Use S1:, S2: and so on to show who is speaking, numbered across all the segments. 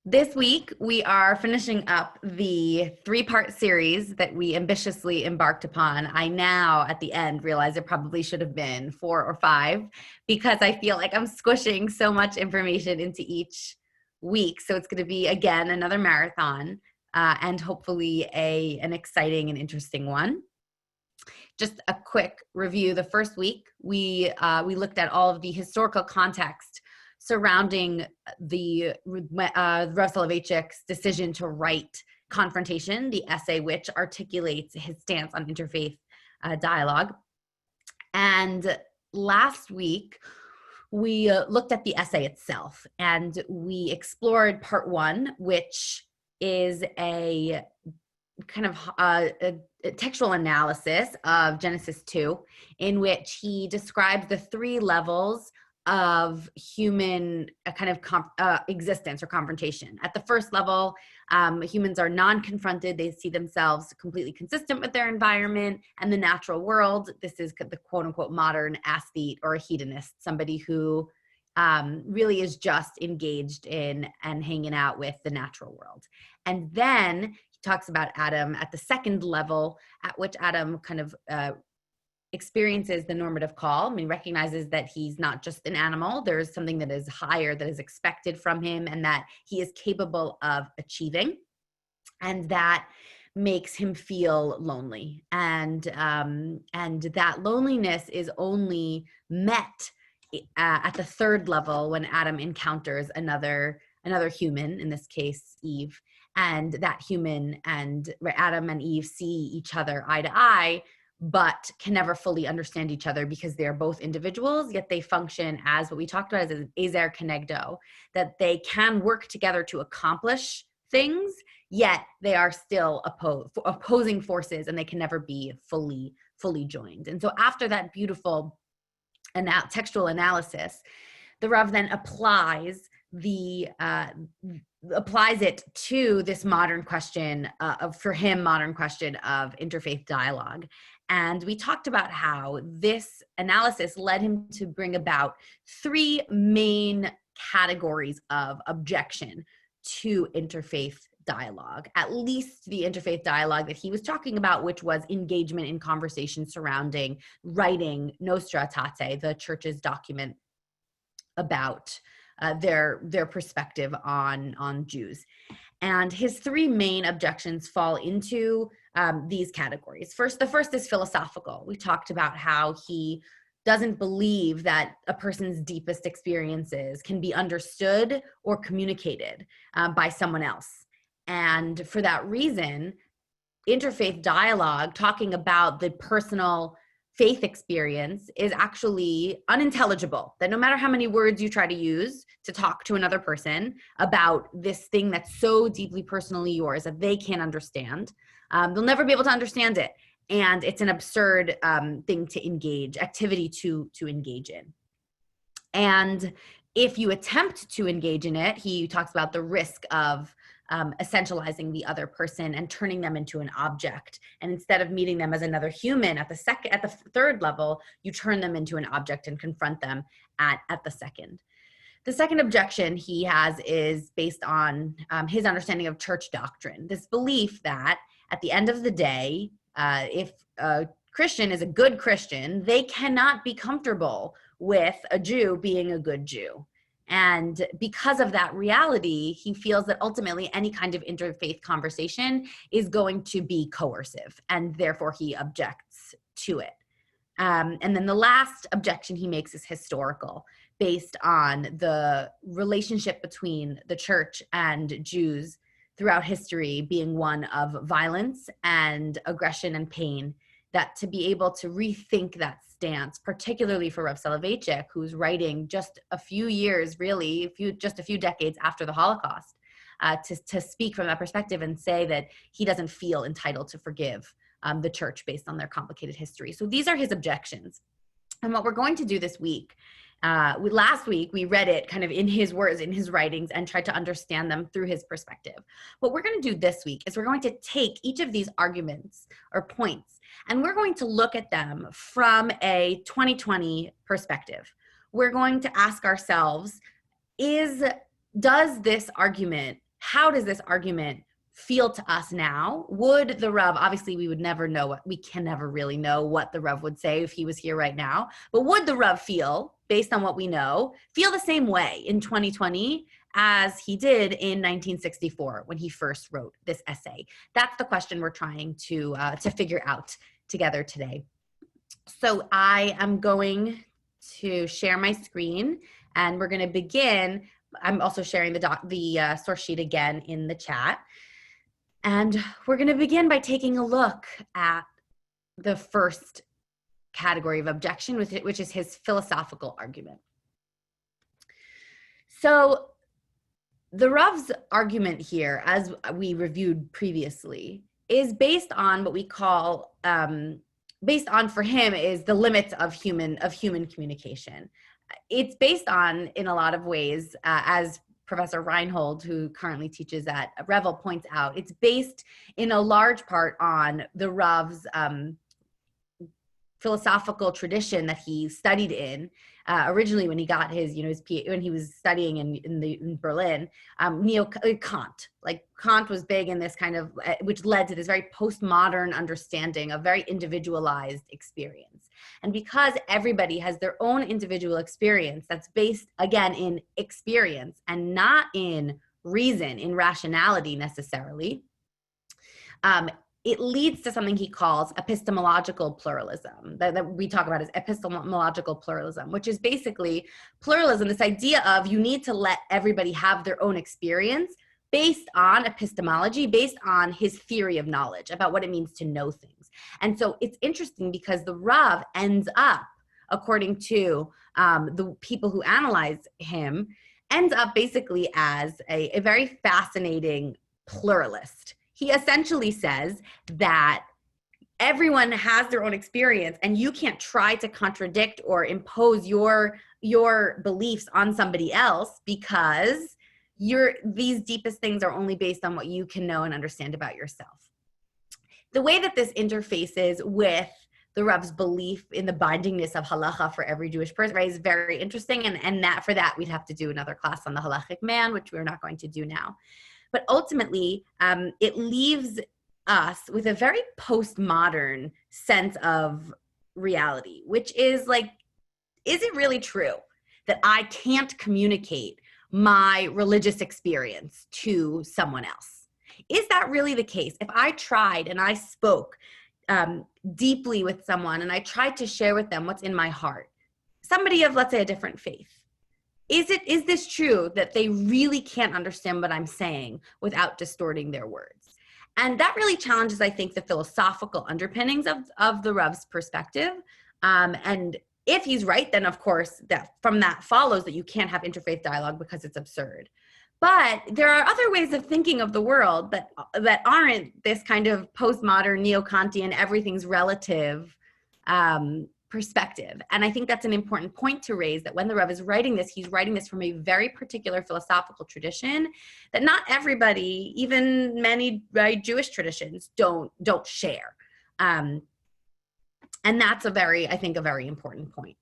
S1: This week, we are finishing up the 3-part series that we ambitiously embarked upon. I now, at the end, realize it probably should have been 4 or 5 because I feel like I'm squishing so much information into each week. So it's going to be, again, another marathon and hopefully an exciting and interesting one. Just a quick review. The first week, we looked at all of the historical context surrounding the Rav Soloveicik's decision to write Confrontation, the essay which articulates his stance on interfaith dialogue. And last week, we looked at the essay itself, and we explored part 1, which is a kind of a textual analysis of Genesis 2, in which he describes the 3 levels of human kind of existence or confrontation. At the first level, humans are non-confronted. They see themselves completely consistent with their environment and the natural world. This is the quote-unquote modern aesthete or a hedonist, somebody who really is just engaged in and hanging out with the natural world. And then he talks about Adam at the second level, at which Adam kind of experiences the normative call. I mean, recognizes that he's not just an animal. There's something that is higher that is expected from him and that he is capable of achieving. And that makes him feel lonely. And that loneliness is only met at the third level when Adam encounters another human, in this case, Eve. And that human and Adam and Eve see each other eye to eye, but can never fully understand each other because they are both individuals, yet they function as what we talked about as an ezer kenegdo, that they can work together to accomplish things, yet they are still opposing forces and they can never be fully joined. And so after that beautiful textual analysis, the Rav then applies it to this modern question of interfaith dialogue. And we talked about how this analysis led him to bring about 3 main categories of objection to interfaith dialogue, at least the interfaith dialogue that he was talking about, which was engagement in conversation surrounding writing Nostra Aetate, the church's document about their perspective on Jews. And his 3 main objections fall into these categories. The first is philosophical. We talked about how he doesn't believe that a person's deepest experiences can be understood or communicated by someone else. And for that reason, interfaith dialogue, talking about the personal faith experience, is actually unintelligible. That no matter how many words you try to use to talk to another person about this thing that's so deeply personally yours that they can't understand, they'll never be able to understand it. And it's an absurd activity to engage in. And if you attempt to engage in it, he talks about the risk of essentializing the other person and turning them into an object. And instead of meeting them as another human at the third level, you turn them into an object and confront them at the second. The second objection he has is based on his understanding of church doctrine. This belief that at the end of the day, if a Christian is a good Christian, they cannot be comfortable with a Jew being a good Jew. And because of that reality, he feels that ultimately any kind of interfaith conversation is going to be coercive, and therefore he objects to it. And then the last objection he makes is historical, based on the relationship between the church and Jews throughout history being one of violence and aggression and pain, that to be able to rethink that stance, particularly for Rav Soloveicik, who's writing just a few years, just a few decades after the Holocaust, to speak from that perspective and say that he doesn't feel entitled to forgive the church based on their complicated history. So these are his objections. And what we're going to do this week, last week we read it kind of in his words, in his writings, and tried to understand them through his perspective. What we're going to do this week is we're going to take each of these arguments or points, and we're going to look at them from a 2020 perspective. We're going to ask ourselves, is does this argument, how does this argument feel to us now? Would the Rav, obviously we would never know we can never really know what the Rav would say if he was here right now, but would the Rav feel, based on what we know, feel the same way in 2020 as he did in 1964 when he first wrote this essay? That's the question we're trying to figure out together today. So I am going to share my screen, and we're going to begin. I'm also sharing the source sheet again in the chat. And we're going to begin by taking a look at the first category of objection, which is his philosophical argument. So the Rav's argument here, as we reviewed previously, is based on what we call, based on for him is the limits of human communication. It's based on, in a lot of ways, as Professor Reinhold, who currently teaches at Revel, points out, it's based in a large part on the Rav's philosophical tradition that he studied in originally when he got his, when he was studying in Berlin, Kant. Like Kant was big in this kind of, which led to this very postmodern understanding of very individualized experience. And because everybody has their own individual experience that's based, again, in experience and not in reason, in rationality necessarily, it leads to something he calls epistemological pluralism, that we talk about as epistemological pluralism, which is basically pluralism, this idea of you need to let everybody have their own experience based on epistemology, based on his theory of knowledge about what it means to know things. And so it's interesting because the Rav ends up, according to the people who analyze him, ends up basically as a very fascinating pluralist. He essentially says that everyone has their own experience and you can't try to contradict or impose your beliefs on somebody else because these deepest things are only based on what you can know and understand about yourself. The way that this interfaces with the Rav's belief in the bindingness of halacha for every Jewish person, right, is very interesting. And that for that, we'd have to do another class on the halachic man, which we're not going to do now. But ultimately, it leaves us with a very postmodern sense of reality, which is like, is it really true that I can't communicate my religious experience to someone else? Is that really the case? If I tried and I spoke deeply with someone and I tried to share with them what's in my heart, somebody of, let's say, a different faith, is this true that they really can't understand what I'm saying without distorting their words? And that really challenges, I think, the philosophical underpinnings of the Rav's perspective. And if he's right, then of course that from that follows that you can't have interfaith dialogue because it's absurd. But there are other ways of thinking of the world that aren't this kind of postmodern neo-Kantian everything's relative perspective. And I think that's an important point to raise, that when the Rav is writing this, he's writing this from a very particular philosophical tradition that not everybody, even many Jewish traditions, don't share. And that's I think a very important point.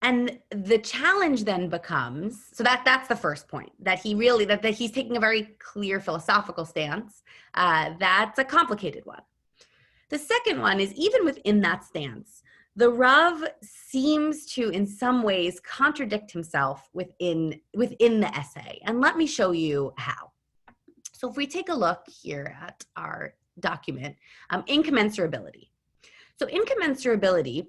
S1: And the challenge then becomes, so that's the first point, that he's taking a very clear philosophical stance. That's a complicated one. The second one is, even within that stance, the Rav seems to, in some ways, contradict himself within the essay. And let me show you how. So if we take a look here at our document, incommensurability. So incommensurability,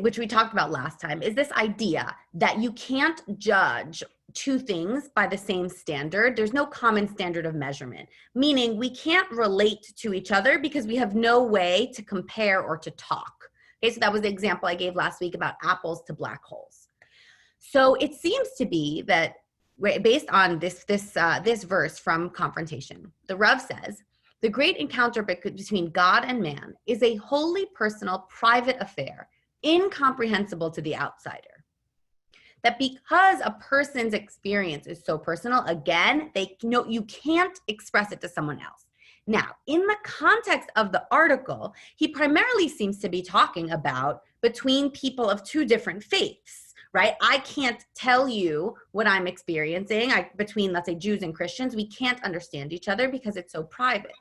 S1: which we talked about last time, is this idea that you can't judge two things by the same standard. There's no common standard of measurement, meaning we can't relate to each other because we have no way to compare or to talk. Okay, so that was the example I gave last week about apples to black holes. So it seems to be that, based on this verse from Confrontation, the Rav says, the great encounter between God and man is a wholly personal, private affair, incomprehensible to the outsider. That because a person's experience is so personal, again, you can't express it to someone else. Now, in the context of the article, he primarily seems to be talking about between people of two different faiths, right? I can't tell you what I'm experiencing between, let's say, Jews and Christians. We can't understand each other because it's so private.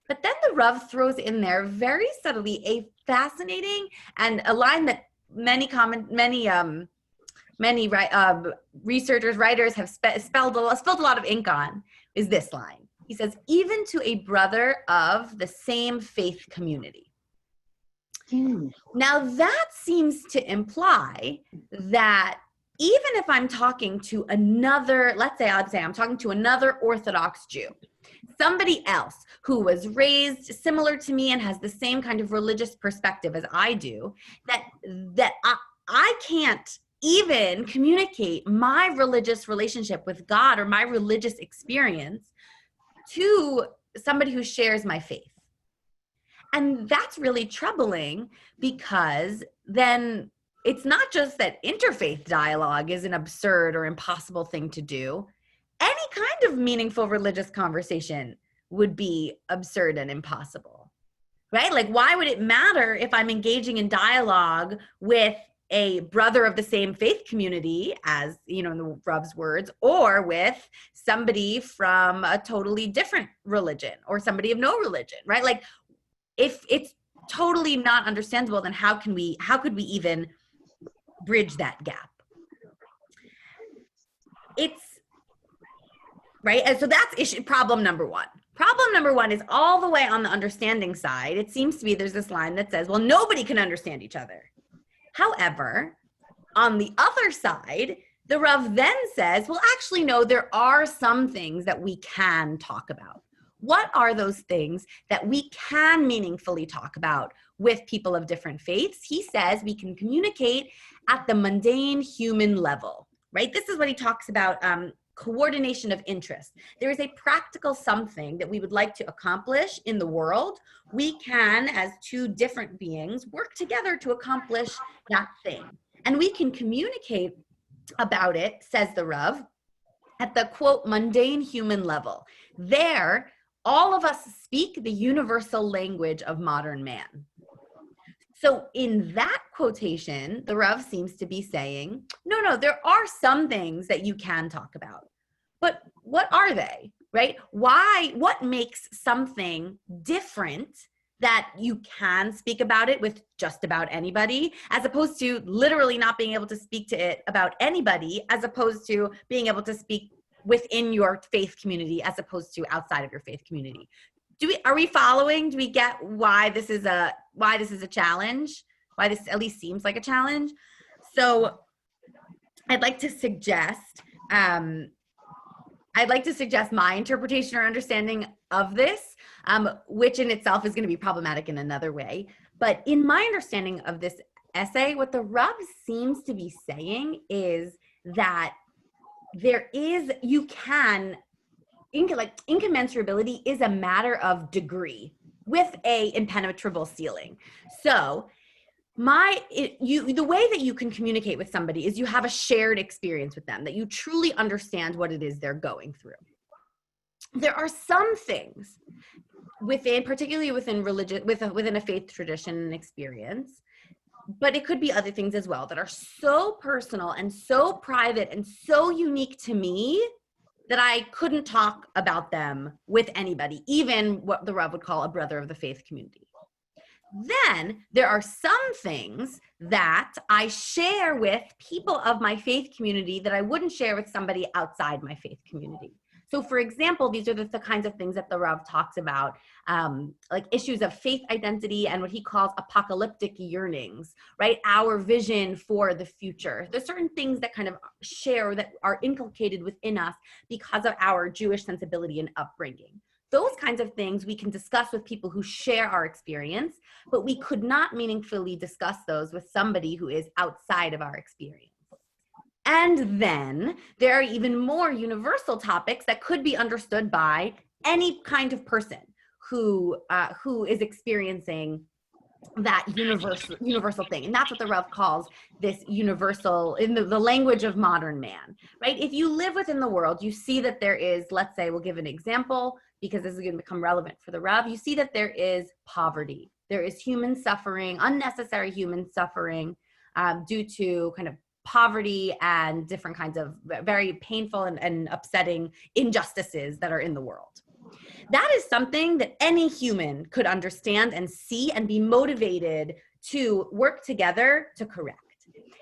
S1: But then the Rav throws in there very subtly a fascinating and a line that many researchers, writers have spilled a lot of ink on, is this line. He says, even to a brother of the same faith community. Now that seems to imply that even if I'm talking to another, let's say I'm talking to another Orthodox Jew, somebody else who was raised similar to me and has the same kind of religious perspective as I do, that I can't even communicate my religious relationship with God or my religious experience to somebody who shares my faith. And that's really troubling, because then it's not just that interfaith dialogue is an absurd or impossible thing to do. Any kind of meaningful religious conversation would be absurd and impossible, right? Like, why would it matter if I'm engaging in dialogue with a brother of the same faith community, as, you know, in the Rav's words, or with somebody from a totally different religion or somebody of no religion, right? Like, if it's totally not understandable, then how could we even bridge that gap? It's right. And so that's problem number one. Problem number one is all the way on the understanding side. It seems to be there's this line that says, well, nobody can understand each other. However, on the other side, the Rav then says, well, actually, no, there are some things that we can talk about. What are those things that we can meaningfully talk about with people of different faiths? He says we can communicate at the mundane human level, right? This is what he talks about, coordination of interest. There is a practical something that we would like to accomplish in the world. We can, as two different beings, work together to accomplish that thing. And we can communicate about it, says the Rav, at the, quote, mundane human level. There, all of us speak the universal language of modern man. So in that quotation, the Rav seems to be saying, no, there are some things that you can talk about. But what are they, right? What makes something different that you can speak about it with just about anybody, as opposed to literally not being able to speak to it about anybody, as opposed to being able to speak within your faith community, as opposed to outside of your faith community? Are we following? Do we get why this is a challenge? Why this at least seems like a challenge? So I'd like to suggest my interpretation or understanding of this, which in itself is going to be problematic in another way. But in my understanding of this essay, what the Rav seems to be saying is that incommensurability is a matter of degree with a impenetrable ceiling. So the way that you can communicate with somebody is you have a shared experience with them, that you truly understand what it is they're going through. There are some things particularly within religion, within a faith tradition and experience, but it could be other things as well, that are so personal and so private and so unique to me that I couldn't talk about them with anybody, even what the Rav would call a brother of the faith community. Then there are some things that I share with people of my faith community that I wouldn't share with somebody outside my faith community. So for example, these are the kinds of things that the Rav talks about, like issues of faith identity and what he calls apocalyptic yearnings, right? Our vision for the future. There's certain things that kind of share, that are inculcated within us because of our Jewish sensibility and upbringing. Those kinds of things we can discuss with people who share our experience, but we could not meaningfully discuss those with somebody who is outside of our experience. And then there are even more universal topics that could be understood by any kind of person who is experiencing that universal thing. And that's what the Rav calls this universal, in the language of modern man, right? If you live within the world, you see that there is, let's say, we'll give an example, because this is going to become relevant for the Rav. You see that there is poverty there is human suffering, unnecessary human suffering, due to kind of poverty and different kinds of very painful and upsetting injustices that are in the world. That is something that any human could understand and see and be motivated to work together to correct.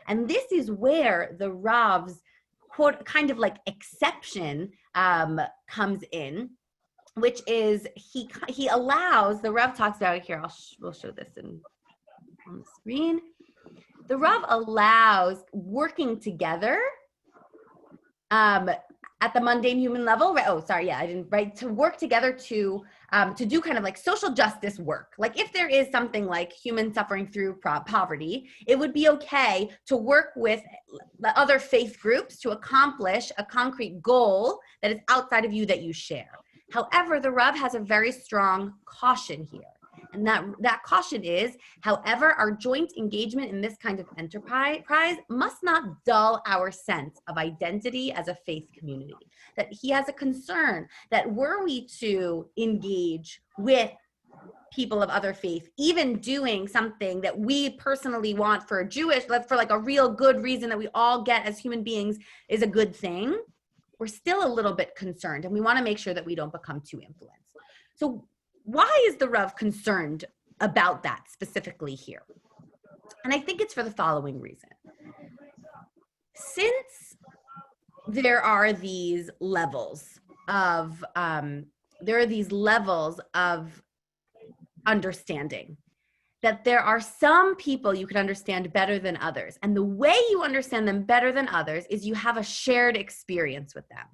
S1: And this is where the Rav's quote kind of like exception comes in, which is he allows, the Rav talks about it here, we'll show this on the screen. The Rav allows working together at the mundane human level, right? Oh, sorry, yeah, I didn't, right? To work together to do kind of like social justice work. Like if there is something like human suffering through poverty, it would be okay to work with the other faith groups to accomplish a concrete goal that is outside of you that you share. However, the Rav has a very strong caution here. And that caution is, however, our joint engagement in this kind of enterprise must not dull our sense of identity as a faith community. That he has a concern that were we to engage with people of other faith, even doing something that we personally want for like a real good reason that we all get as human beings is a good thing, we're still a little bit concerned, and we want to make sure that we don't become too influenced. So why is the Rav concerned about that specifically here? And I think it's for the following reason. Since there are these levels of understanding, that there are some people you can understand better than others. And the way you understand them better than others is you have a shared experience with them.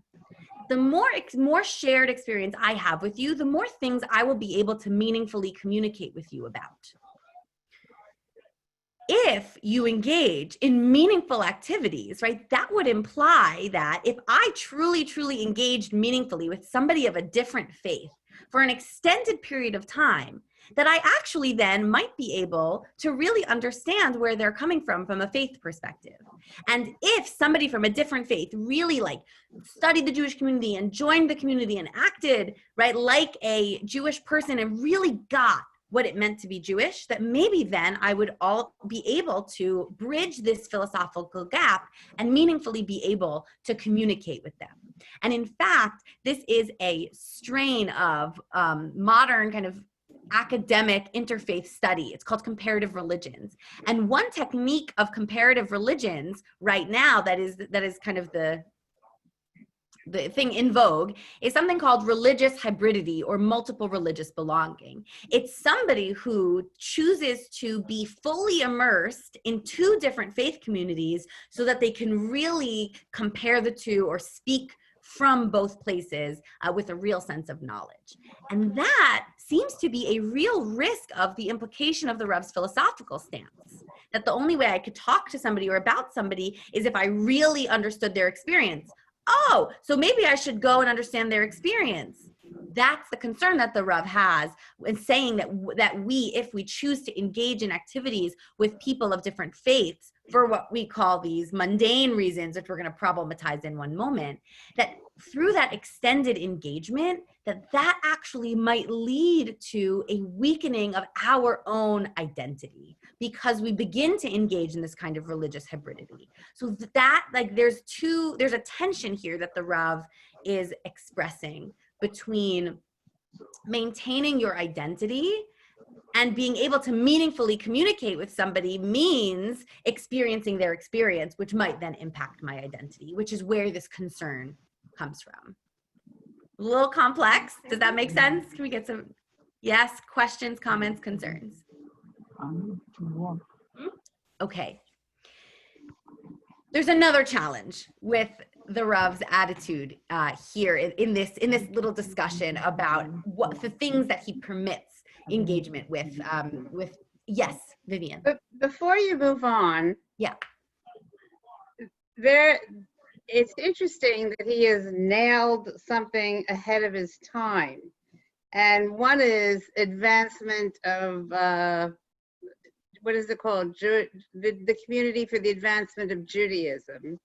S1: The more shared experience I have with you, the more things I will be able to meaningfully communicate with you about. If you engage in meaningful activities, right, that would imply that if I truly, truly engaged meaningfully with somebody of a different faith for an extended period of time, that I actually then might be able to really understand where they're coming from a faith perspective. And if somebody from a different faith really like studied the Jewish community and joined the community and acted, right, like a Jewish person and really got what it meant to be Jewish, that maybe then I would all be able to bridge this philosophical gap and meaningfully be able to communicate with them. And in fact, this is a strain of modern kind of academic interfaith study. It's called comparative religions. And one technique of comparative religions right now that is kind of the thing in vogue is something called religious hybridity or multiple religious belonging. It's somebody who chooses to be fully immersed in two different faith communities so that they can really compare the two or speak from both places with a real sense of knowledge. And that seems to be a real risk of the implication of the Rav's philosophical stance, that the only way I could talk to somebody or about somebody is if I really understood their experience. Oh, so maybe I should go and understand their experience. That's the concern that the Rav has in saying that we, if we choose to engage in activities with people of different faiths for what we call these mundane reasons, which we're going to problematize in one moment, that through that extended engagement, that actually might lead to a weakening of our own identity because we begin to engage in this kind of religious hybridity. So that, like, there's a tension here that the Rav is expressing between maintaining your identity and being able to meaningfully communicate with somebody means experiencing their experience, which might then impact my identity, which is where this concern comes from. A little complex. Does that make sense? Can we get some, yes, questions, comments, concerns? Okay. There's another challenge with the Rav's attitude here in this little discussion about what the things that he permits engagement with. Yes, Vivian.
S2: But before you move on,
S1: yeah,
S2: it's interesting that he has nailed something ahead of his time, and one is advancement of what is it called? The Community for the Advancement of Judaism,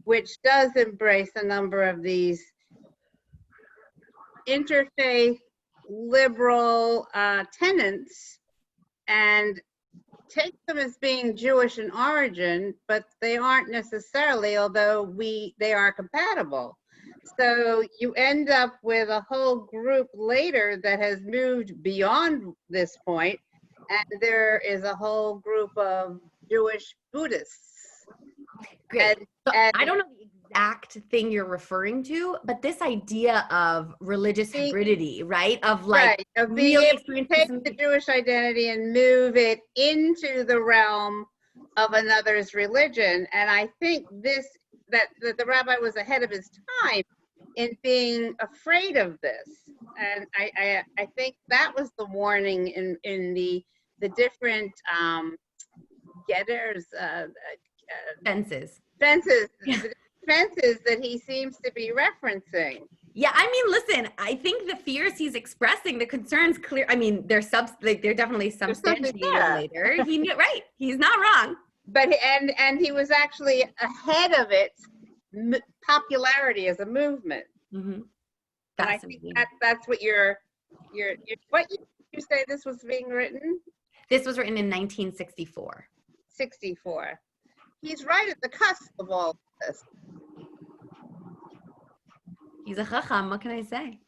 S2: which does embrace a number of these interfaith liberal tenets and take them as being Jewish in origin, but they aren't necessarily, although they are compatible. So you end up with a whole group later that has moved beyond this point, and there is a whole group of Jewish Buddhists.
S1: Great. So
S2: And
S1: I don't know the exact thing you're referring to, but this idea of religious hybridity, right? Of like
S2: right, of being
S1: really
S2: able to take the Jewish identity and move it into the realm of another's religion. And I think that the rabbi was ahead of his time in being afraid of this. And I think that was the warning in the different getters,
S1: fences.
S2: the fences that he seems to be referencing.
S1: Yeah, I mean, listen, I think the fears he's expressing, the concerns clear. I mean, they're definitely substantiated later. He knew, right? He's not wrong.
S2: But and he was actually ahead of its popularity as a movement.
S1: Mm-hmm.
S2: And I think that's what what you say this was being written?
S1: This was written in 1964.
S2: 64. He's right at the cusp of all this.
S1: He's a chacham, what can I say?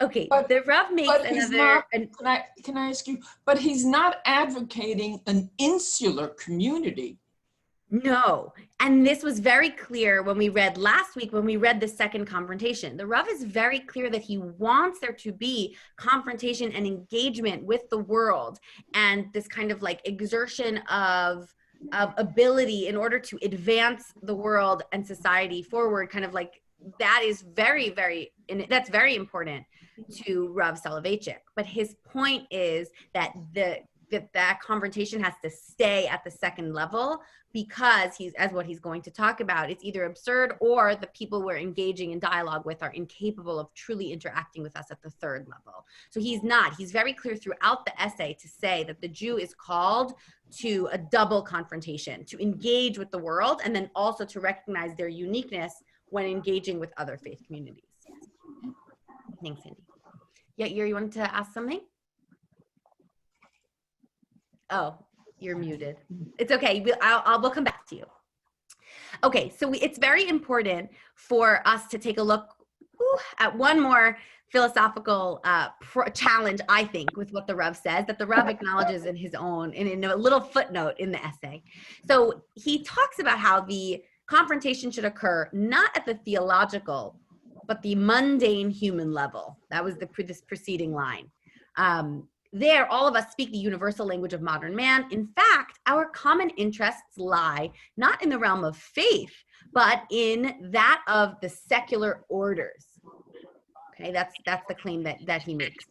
S1: Okay, the Rav makes another.
S3: Can I ask you? But he's not advocating an insular community.
S1: No, and this was very clear when we read last week, when we read the second confrontation. The Rav is very clear that he wants there to be confrontation and engagement with the world, and this kind of like exertion of ability in order to advance the world and society forward, kind of like that is very, very, and that's very important to Rav Soloveichik. But his point is that that confrontation has to stay at the second level, because as what he's going to talk about, it's either absurd or the people we're engaging in dialogue with are incapable of truly interacting with us at the third level. So he's very clear throughout the essay to say that the Jew is called to a double confrontation, to engage with the world and then also to recognize their uniqueness when engaging with other faith communities. Thanks, Cindy. Yeah, Yuri, you wanted to ask something? Oh, you're muted. It's okay. We'll come back to you. Okay, so it's very important for us to take a look at one more philosophical challenge, I think, with what the Rav says, that the Rav acknowledges in his own, in a little footnote in the essay. So he talks about how the confrontation should occur not at the theological, but the mundane human level. That was this preceding line. There, all of us speak the universal language of modern man. In fact, our common interests lie not in the realm of faith, but in that of the secular orders. Okay, that's the claim that he makes.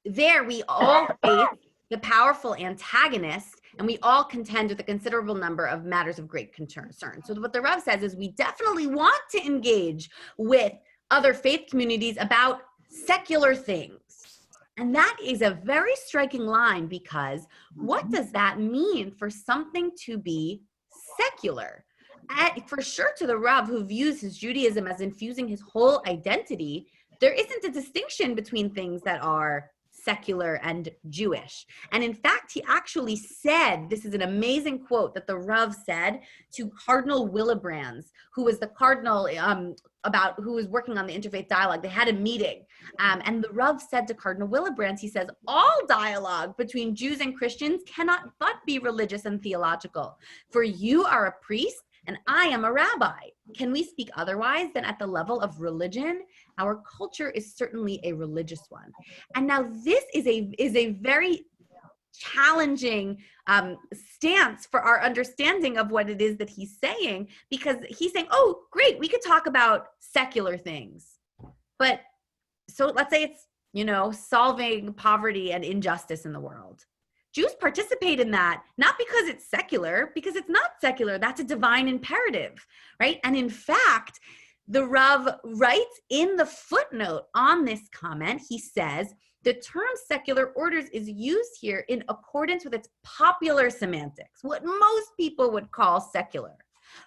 S1: There, we all face the powerful antagonist, and we all contend with a considerable number of matters of great concern. So what the Rav says is we definitely want to engage with other faith communities about secular things. And that is a very striking line, because what does that mean for something to be secular? For sure, to the Rav, who views his Judaism as infusing his whole identity, there isn't a distinction between things that are secular and Jewish. And in fact, he actually said, this is an amazing quote that the Rav said to Cardinal Willebrands, who was the cardinal who was working on the Interfaith dialogue. They had a meeting, and the Rav said to Cardinal Willebrands, he says, all dialogue between Jews and Christians cannot but be religious and theological. For you are a priest, and I am a rabbi. Can we speak otherwise than at the level of religion? Our culture is certainly a religious one. And now this is a very challenging stance for our understanding of what it is that he's saying, because he's saying, oh, great, we could talk about secular things. But so let's say it's, solving poverty and injustice in the world. Jews participate in that, not because it's secular, because it's not secular. That's a divine imperative, right? And in fact, the Rav writes in the footnote on this comment, he says, the term secular orders is used here in accordance with its popular semantics, what most people would call secular.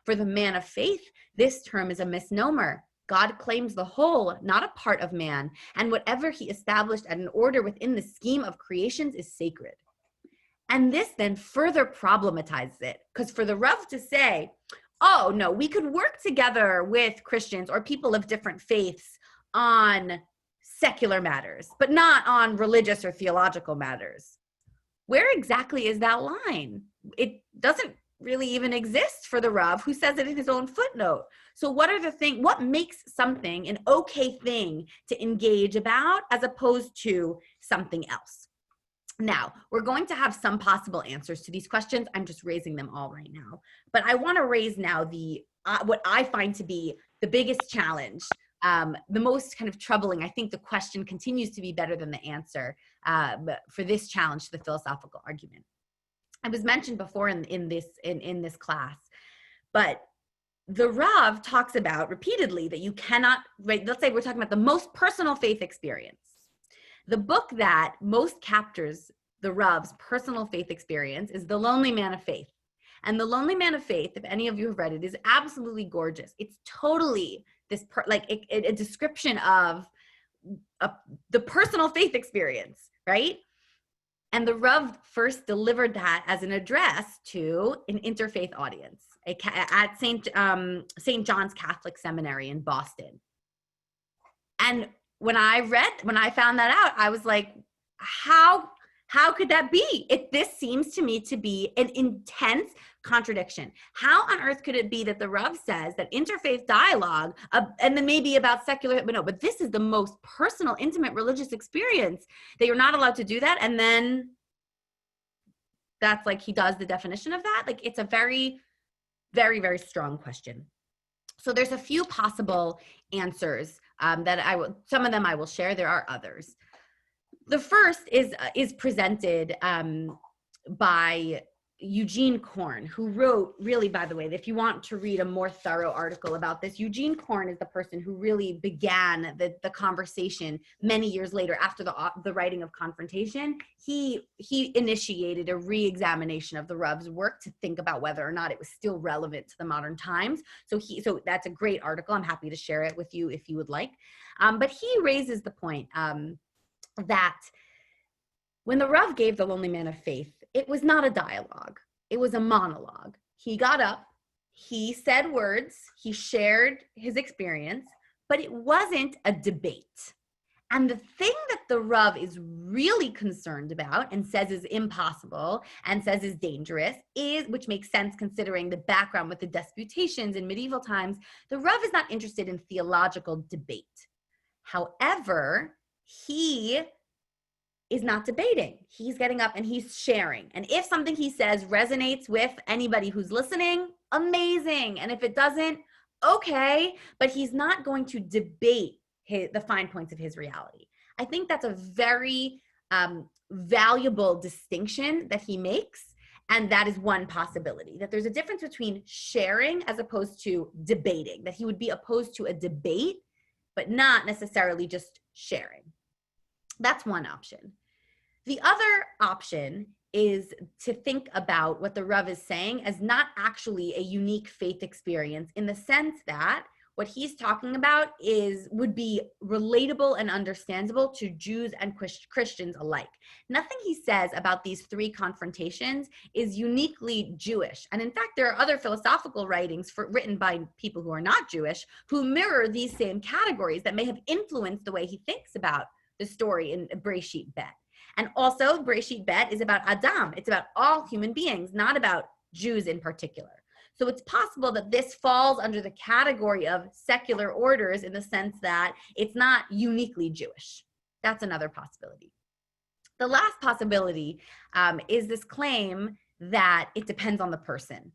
S1: For the man of faith, this term is a misnomer. God claims the whole, not a part of man, and whatever he established at an order within the scheme of creations is sacred. And this then further problematizes it, because for the Rav to say, oh, no, we could work together with Christians or people of different faiths on secular matters, but not on religious or theological matters. Where exactly is that line? It doesn't really even exist for the Rav, who says it in his own footnote. So what makes something an okay thing to engage about as opposed to something else? Now, we're going to have some possible answers to these questions. I'm just raising them all right now. But I want to raise now what I find to be the biggest challenge, the most kind of troubling. I think the question continues to be better than the answer for this challenge to the philosophical argument. It was mentioned before in this class, but the Rav talks about repeatedly that you cannot, right? Let's say we're talking about the most personal faith experience. The book that most captures the Rav's personal faith experience is The Lonely Man of Faith. And The Lonely Man of Faith, if any of you have read it, is absolutely gorgeous. It's totally this a description of the personal faith experience, right? And the Rav first delivered that as an address to an interfaith audience at St. John's Catholic Seminary in Boston. And when I found that out, I was like, how could that be? This seems to me to be an intense contradiction. How on earth could it be that the Rav says that interfaith dialogue, and then maybe about secular, but this is the most personal, intimate religious experience, that you're not allowed to do that? And then that's like he does the definition of that? Like, it's a very, very, very strong question. So there's a few possible answers that some of them I will share. There are others. The first is presented by Eugene Korn, who wrote, really, by the way, if you want to read a more thorough article about this, Eugene Korn is the person who really began the conversation many years later after the writing of Confrontation. He initiated a re-examination of the Rav's work to think about whether or not it was still relevant to the modern times. So that's a great article. I'm happy to share it with you if you would like. But he raises the point that when the Rav gave The Lonely Man of Faith, it was not a dialogue. It was a monologue. He got up, he said words, he shared his experience, but it wasn't a debate. And the thing that the Rav is really concerned about and says is impossible and says is dangerous which makes sense considering the background with the disputations in medieval times, the Rav is not interested in theological debate. However, he is not debating. He's getting up and he's sharing. And if something he says resonates with anybody who's listening, amazing. And if it doesn't, okay. But he's not going to debate the fine points of his reality. I think that's a very valuable distinction that he makes. And that is one possibility, that there's a difference between sharing as opposed to debating, that he would be opposed to a debate, but not necessarily just sharing. That's one option. The other option is to think about what the Rav is saying as not actually a unique faith experience, in the sense that what he's talking about would be relatable and understandable to Jews and Christians alike. Nothing he says about these three confrontations is uniquely Jewish. And in fact, there are other philosophical writings written by people who are not Jewish who mirror these same categories that may have influenced the way he thinks about the story in Breshit Bet. And also, Breshit Bet is about Adam. It's about all human beings, not about Jews in particular. So it's possible that this falls under the category of secular orders in the sense that it's not uniquely Jewish. That's another possibility. The last possibility is this claim that it depends on the person.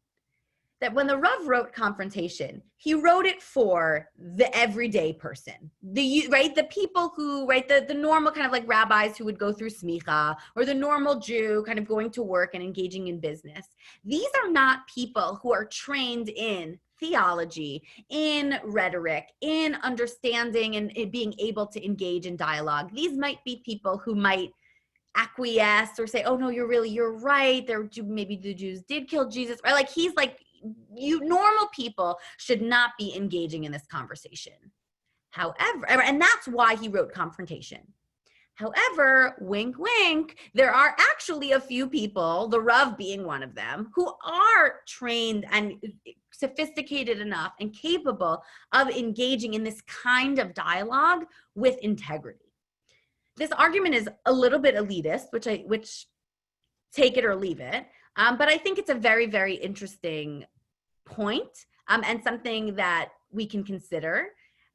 S1: That when the Rav wrote Confrontation, he wrote it for the everyday person, the people who, the normal kind of like rabbis who would go through smicha, or the normal Jew kind of going to work and engaging in business. These are not people who are trained in theology, in rhetoric, in understanding and being able to engage in dialogue. These might be people who might acquiesce or say, oh no, you're right. Maybe the Jews did kill Jesus. Or like, he's like, you normal people should not be engaging in this conversation. However, and that's why he wrote Confrontation. However, wink, wink, there are actually a few people, the Rav being one of them, who are trained and sophisticated enough and capable of engaging in this kind of dialogue with integrity. This argument is a little bit elitist, which take it or leave it, but I think it's a very, very interesting point, and something that we can consider.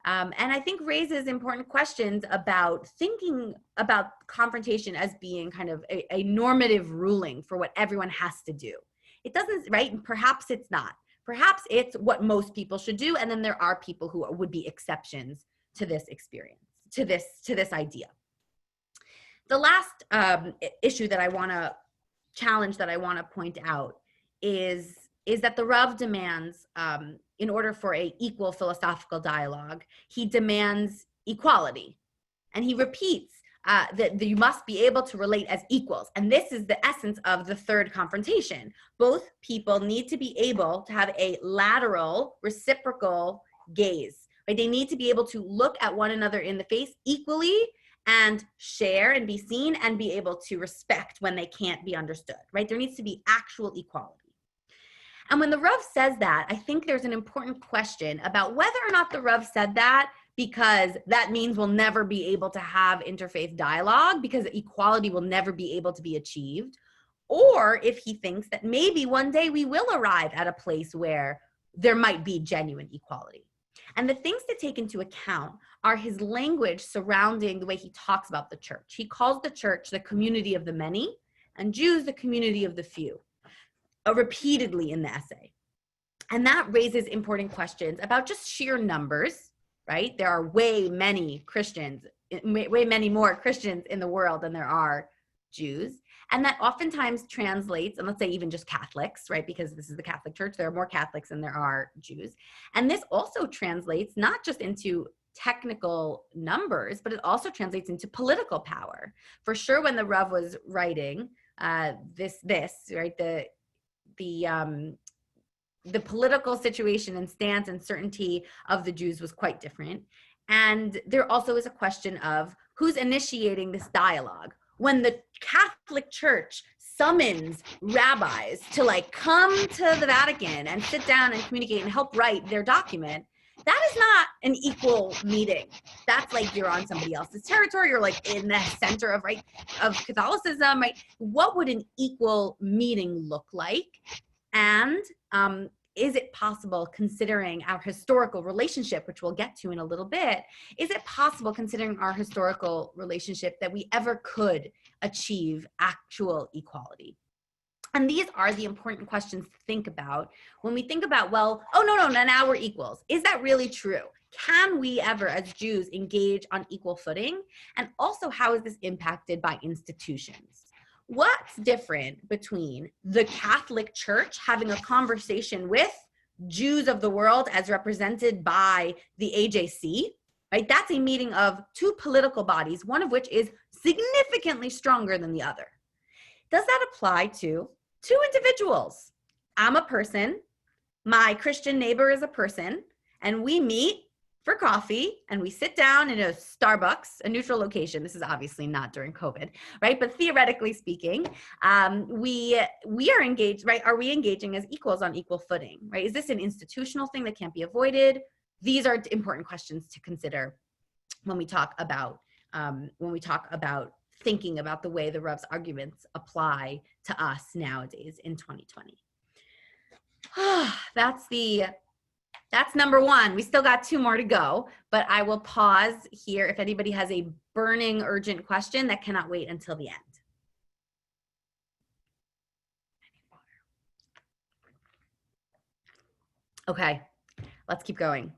S1: And I think raises important questions about thinking about confrontation as being kind of a normative ruling for what everyone has to do. It doesn't, right? Perhaps it's not. Perhaps it's what most people should do, and then there are people who would be exceptions to this experience, to this idea. The last issue that I want to challenge, that I want to point out, is that the Rav demands, in order for an equal philosophical dialogue, he demands equality. And he repeats that you must be able to relate as equals. And this is the essence of the third confrontation. Both people need to be able to have a lateral, reciprocal gaze. Right? They need to be able to look at one another in the face equally and share and be seen and be able to respect when they can't be understood. Right? There needs to be actual equality. And when the Rav says that, I think there's an important question about whether or not the Rav said that because that means we'll never be able to have interfaith dialogue, because equality will never be able to be achieved, or if he thinks that maybe one day we will arrive at a place where there might be genuine equality. And the things to take into account are his language surrounding the way he talks about the church. He calls the church the community of the many and Jews the community of the few. Repeatedly in the essay. And that raises important questions about just sheer numbers, right? There are way many more Christians in the world than there are Jews. And that oftentimes translates, and let's say even just Catholics, right? Because this is the Catholic Church, there are more Catholics than there are Jews. And this also translates not just into technical numbers, but it also translates into political power. For sure, when the Rav was writing this, right, the political situation and stance and certainty of the Jews was quite different. And there also is a question of who's initiating this dialogue. When the Catholic Church summons rabbis to come to the Vatican and sit down and communicate and help write their document, that is not an equal meeting. That's you're on somebody else's territory. You're in the center of Catholicism, right? What would an equal meeting look like? And is it possible, considering our historical relationship, which we'll get to in a little bit, is it possible, considering our historical relationship, that we ever could achieve actual equality? And these are the important questions to think about when we think about, well, oh, no, now we're equals. Is that really true? Can we ever, as Jews, engage on equal footing? And also, how is this impacted by institutions? What's different between the Catholic Church having a conversation with Jews of the world as represented by the AJC, right? That's a meeting of two political bodies, one of which is significantly stronger than the other. Does that apply to two individuals? I'm a person, my Christian neighbor is a person, and we meet for coffee and we sit down in a Starbucks, a neutral location. This is obviously not during COVID, right? But theoretically speaking, we are engaged, right? Are we engaging as equals on equal footing, right? Is this an institutional thing that can't be avoided? These are important questions to consider when we talk about thinking about the way the Rav's arguments apply to us nowadays in 2020. That's number one. We still got two more to go, but I will pause here if anybody has a burning, urgent question that cannot wait until the end. Okay, let's keep going.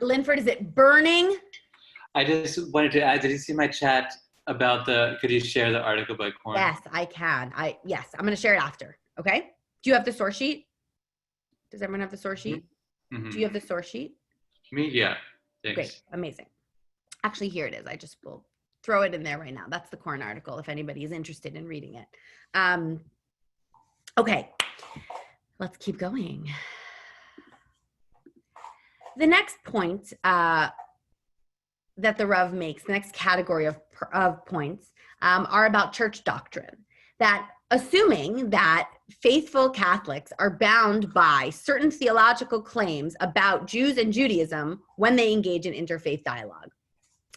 S1: Linford, is it burning?
S4: I just wanted to add, did you see my chat about could you share the article by Korn?
S1: Yes, I can. Yes, I'm going to share it after. Okay. Do you have the source sheet? Does everyone have the source sheet? Mm-hmm. Do you have the source sheet?
S4: Me? Yeah. Thanks.
S1: Great. Amazing. Actually, here it is. I just will throw it in there right now. That's the Korn article if anybody is interested in reading it. Okay. Let's keep going. The next point that the Rav makes, the next category of points, are about church doctrine. That assuming that faithful Catholics are bound by certain theological claims about Jews and Judaism when they engage in interfaith dialogue.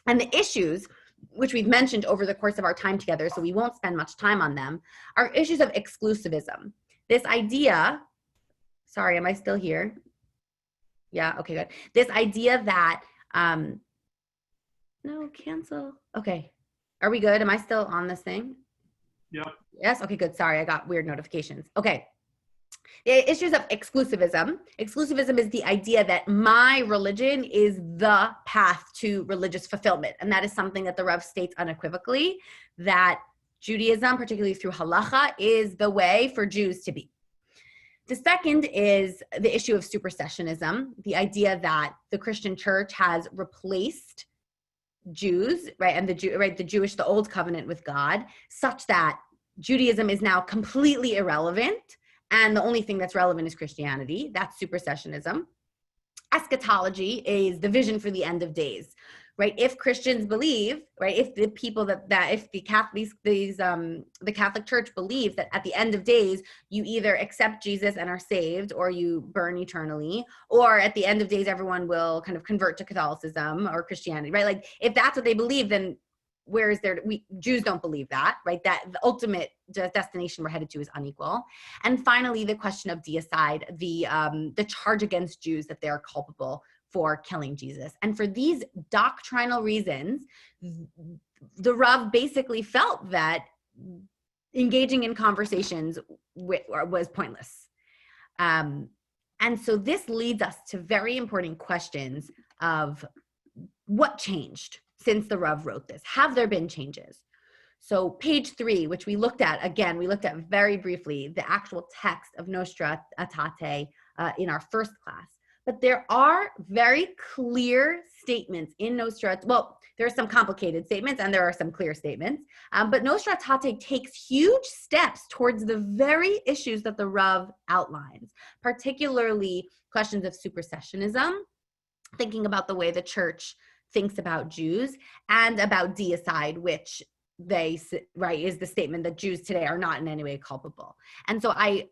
S1: And the issues, which we've mentioned over the course of our time together, so we won't spend much time on them, are issues of exclusivism. This idea, sorry, am I still here? Yeah, okay, good. This idea that, no, cancel. Okay, are we good? Am I still on this thing?
S5: Yeah.
S1: Yes, okay, good. Sorry, I got weird notifications. Okay. The issues of exclusivism. Exclusivism is the idea that my religion is the path to religious fulfillment. And that is something that the Rav states unequivocally, that Judaism, particularly through halacha, is the way for Jews to be. The second is the issue of supersessionism, the idea that the Christian church has replaced Jews, right, and the old covenant with God, such that Judaism is now completely irrelevant, and the only thing that's relevant is Christianity. That's supersessionism. Eschatology is the vision for the end of days, right? If Christians believe, right, if the people if the Catholic Church believes that at the end of days you either accept Jesus and are saved, or you burn eternally, or at the end of days everyone will kind of convert to Catholicism or Christianity, right? Like if that's what they believe, then where is there? Jews don't believe that, right? That the ultimate destination we're headed to is unequal. And finally, the question of deicide, the charge against Jews that they are culpable for killing Jesus. And for these doctrinal reasons, the Rav basically felt that engaging in conversations was pointless. And so this leads us to very important questions of what changed since the Rav wrote this. Have there been changes? So page 3, which we looked at, again, we looked at very briefly the actual text of Nostra Aetate in our first class. But there are very clear statements in Nostra. Well, there are some complicated statements and there are some clear statements. But Nostra Aetate takes huge steps towards the very issues that the Rav outlines, particularly questions of supersessionism, thinking about the way the church thinks about Jews, and about deicide, which is the statement that Jews today are not in any way culpable. And so I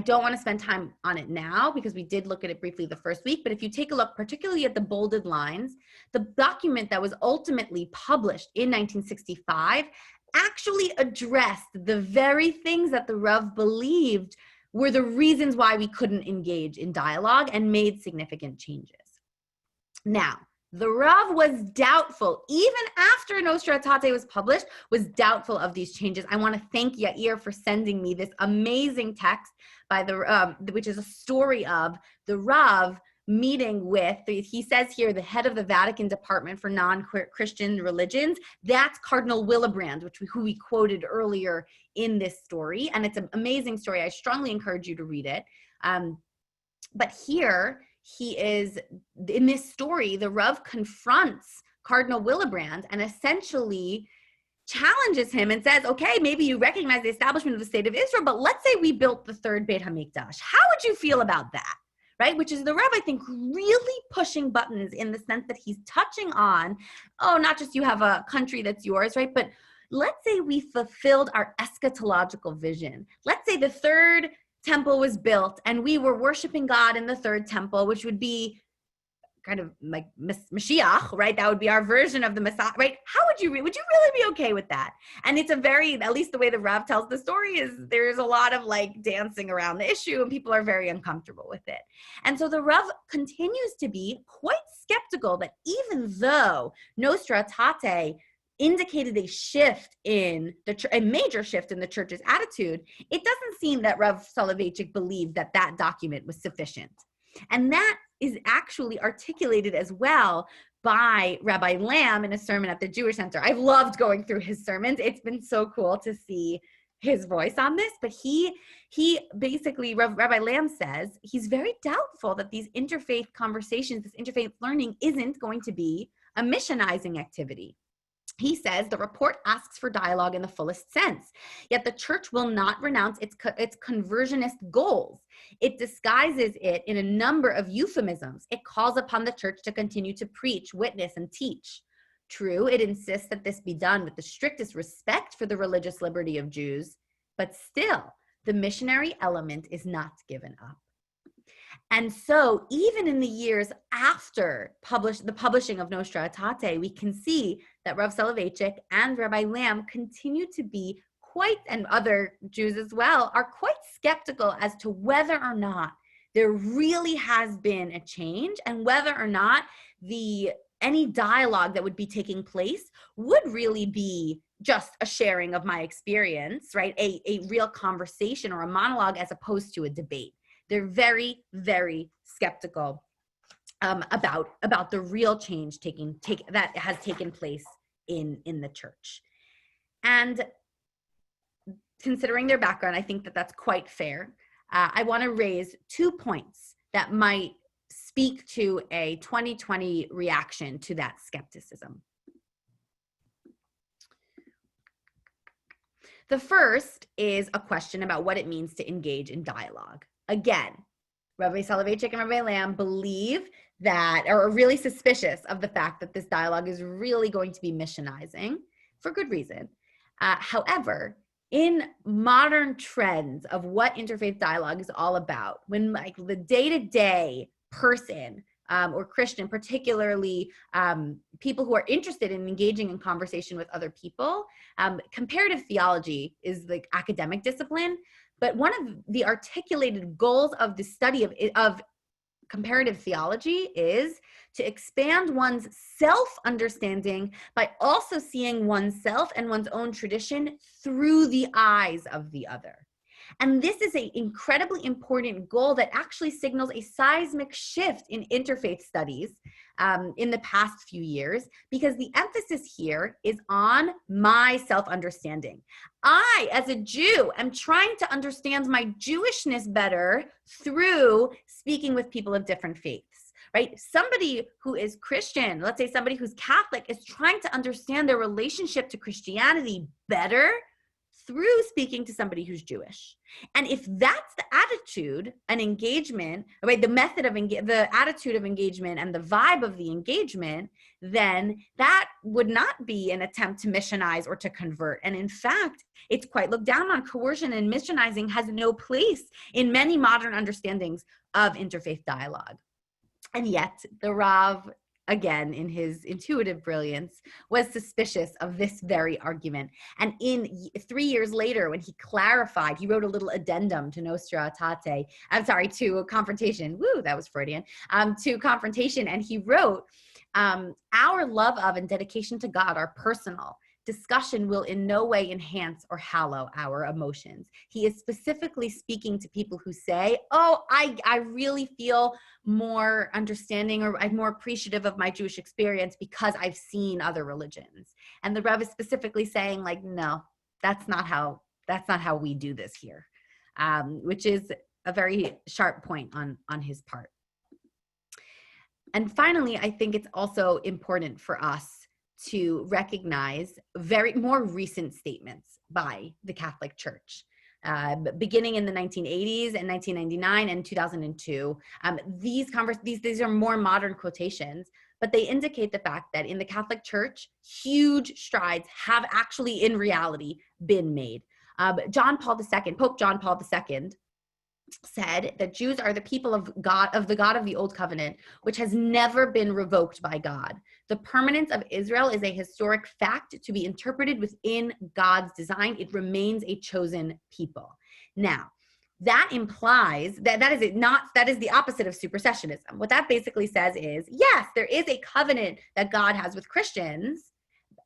S1: don't want to spend time on it now because we did look at it briefly the first week, but if you take a look particularly at the bolded lines, the document that was ultimately published in 1965 actually addressed the very things that the Rav believed were the reasons why we couldn't engage in dialogue, and made significant changes. Now, the Rav was doubtful, even after Nostra Aetate was published, was doubtful of these changes. I want to thank Yair for sending me this amazing text by which is a story of the Rav meeting with, he says here, the head of the Vatican Department for Non-Christian Religions. That's Cardinal Willibrand, who we quoted earlier in this story. And it's an amazing story. I strongly encourage you to read it. But here, he is, in this story, the Rav confronts Cardinal Willibrand and essentially challenges him and says, okay, maybe you recognize the establishment of the state of Israel, but let's say we built the third Beit HaMikdash. How would you feel about that? Right? Which is the Rav, I think, really pushing buttons in the sense that he's touching on, not just you have a country that's yours, right? But let's say we fulfilled our eschatological vision. Let's say the third temple was built and we were worshiping God in the third temple, which would be kind of like Mashiach, right? That would be our version of the Messiah, right? would you really be okay with that? And it's at least the way the Rav tells the story is there's a lot of like dancing around the issue and people are very uncomfortable with it. And so the Rav continues to be quite skeptical that even though Nostra Aetate indicated a major shift in the church's attitude, it doesn't seem that Rav Soloveichik believed that document was sufficient. And that is actually articulated as well by Rabbi Lamb in a sermon at the Jewish Center. I've loved going through his sermons. It's been so cool to see his voice on this, but he basically, Rabbi Lamb says, he's very doubtful that these interfaith conversations, this interfaith learning isn't going to be a missionizing activity. He says the report asks for dialogue in the fullest sense, yet the church will not renounce its conversionist goals. It disguises it in a number of euphemisms. It calls upon the church to continue to preach, witness, and teach. True, it insists that this be done with the strictest respect for the religious liberty of Jews, but still, the missionary element is not given up. And so even in the years after the publishing of Nostra Aetate, we can see that Rav Soloveichik and Rabbi Lamb continue to be and other Jews as well, are quite skeptical as to whether or not there really has been a change and whether or not any dialogue that would be taking place would really be just a sharing of my experience, right? A real conversation or a monologue as opposed to a debate. They're very, very skeptical about the real change that has taken place in the church. And considering their background, I think that that's quite fair. I want to raise 2 points that might speak to a 2020 reaction to that skepticism. The first is a question about what it means to engage in dialogue. Again, Rabbi Soloveichik and Rabbi Lamb believe that, or are really suspicious of the fact that this dialogue is really going to be missionizing for good reason. However, in modern trends of what interfaith dialogue is all about, when like the day-to-day person or Christian, particularly people who are interested in engaging in conversation with other people, comparative theology is like academic discipline. But one of the articulated goals of the study of comparative theology is to expand one's self-understanding by also seeing oneself and one's own tradition through the eyes of the other. And this is an incredibly important goal that actually signals a seismic shift in interfaith studies in the past few years, because the emphasis here is on my self-understanding. I, as a Jew, am trying to understand my Jewishness better through speaking with people of different faiths, right? Somebody who is Christian, let's say somebody who's Catholic, is trying to understand their relationship to Christianity better through speaking to somebody who's Jewish. And if that's the attitude and engagement, right, the method of the attitude of engagement and the vibe of the engagement, then that would not be an attempt to missionize or to convert. And in fact, it's quite looked down on. Coercion and missionizing has no place in many modern understandings of interfaith dialogue. And yet the Rav, again, in his intuitive brilliance, was suspicious of this very argument. And 3 years later, when he clarified, he wrote a little addendum to Nostra Aetate, to Confrontation. Woo, that was Freudian. To Confrontation, and he wrote, our love of and dedication to God are personal. Discussion will in no way enhance or hallow our emotions. He is specifically speaking to people who say, oh, I really feel more understanding, or I'm more appreciative of my Jewish experience because I've seen other religions. And the Rev is specifically saying, like, no, that's not how we do this here, which is a very sharp point on his part. And finally, I think it's also important for us to recognize more recent statements by the Catholic Church. Beginning in the 1980s and 1999 and 2002, these are more modern quotations, but they indicate the fact that in the Catholic Church, huge strides have actually in reality been made. Pope John Paul II said that Jews are the people of God, of the God of the Old Covenant, which has never been revoked by God. The permanence of Israel is a historic fact to be interpreted within God's design. It remains a chosen people. Now, that implies that is the opposite of supersessionism. What that basically says is, yes, there is a covenant that God has with Christians,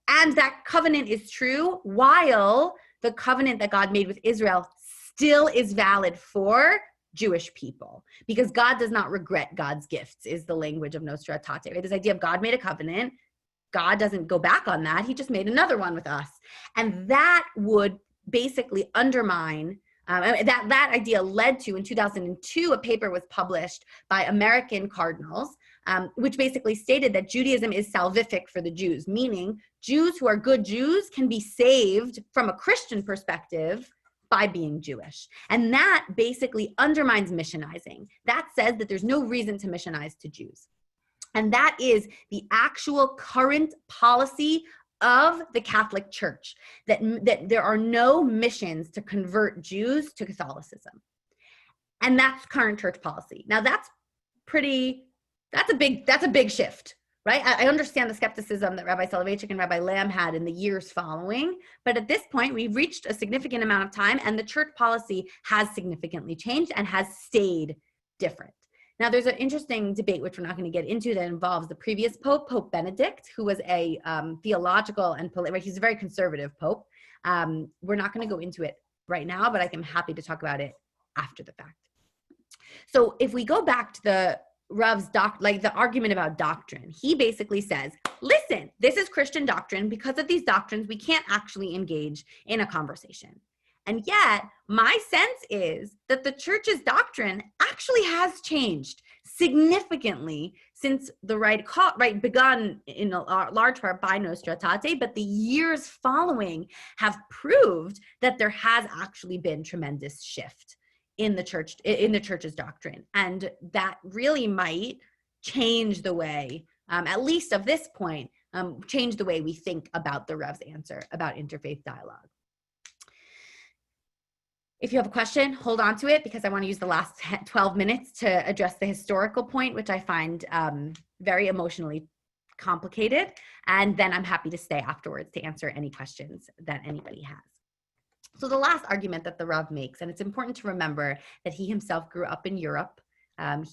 S1: and that covenant is true, while the covenant that God made with Israel still is valid for Jewish people, because God does not regret God's gifts, is the language of Nostra Aetate. Right? This idea of God made a covenant, God doesn't go back on that, he just made another one with us. And that would basically undermine, that idea led to, in 2002, a paper was published by American cardinals, which basically stated that Judaism is salvific for the Jews, meaning Jews who are good Jews can be saved from a Christian perspective by being Jewish. And that basically undermines missionizing. That says that there's no reason to missionize to Jews. And that is the actual current policy of the Catholic Church, that there are no missions to convert Jews to Catholicism. And that's current church policy. Now that's a big shift, right? I understand the skepticism that Rabbi Soloveichik and Rabbi Lamb had in the years following, but at this point we've reached a significant amount of time and the church policy has significantly changed and has stayed different. Now, there's an interesting debate, which we're not going to get into, that involves the previous pope, Pope Benedict, who was a theological and he's a very conservative pope. We're not going to go into it right now, but I'm happy to talk about it after the fact. So if we go back to the Rav's the argument about doctrine, he basically says, listen, this is Christian doctrine. Because of these doctrines, we can't actually engage in a conversation. And yet, my sense is that the church's doctrine actually has changed significantly since the right begun in a large part by Nostra Aetate, but the years following have proved that there has actually been tremendous shift in the church's doctrine. And that really might change the way, at least of this point, change the way we think about the Rev's answer about interfaith dialogue. If you have a question, hold on to it, because I want to use the last 12 minutes to address the historical point, which I find very emotionally complicated. And then I'm happy to stay afterwards to answer any questions that anybody has. So the last argument that the Rav makes, and it's important to remember that he himself grew up in Europe.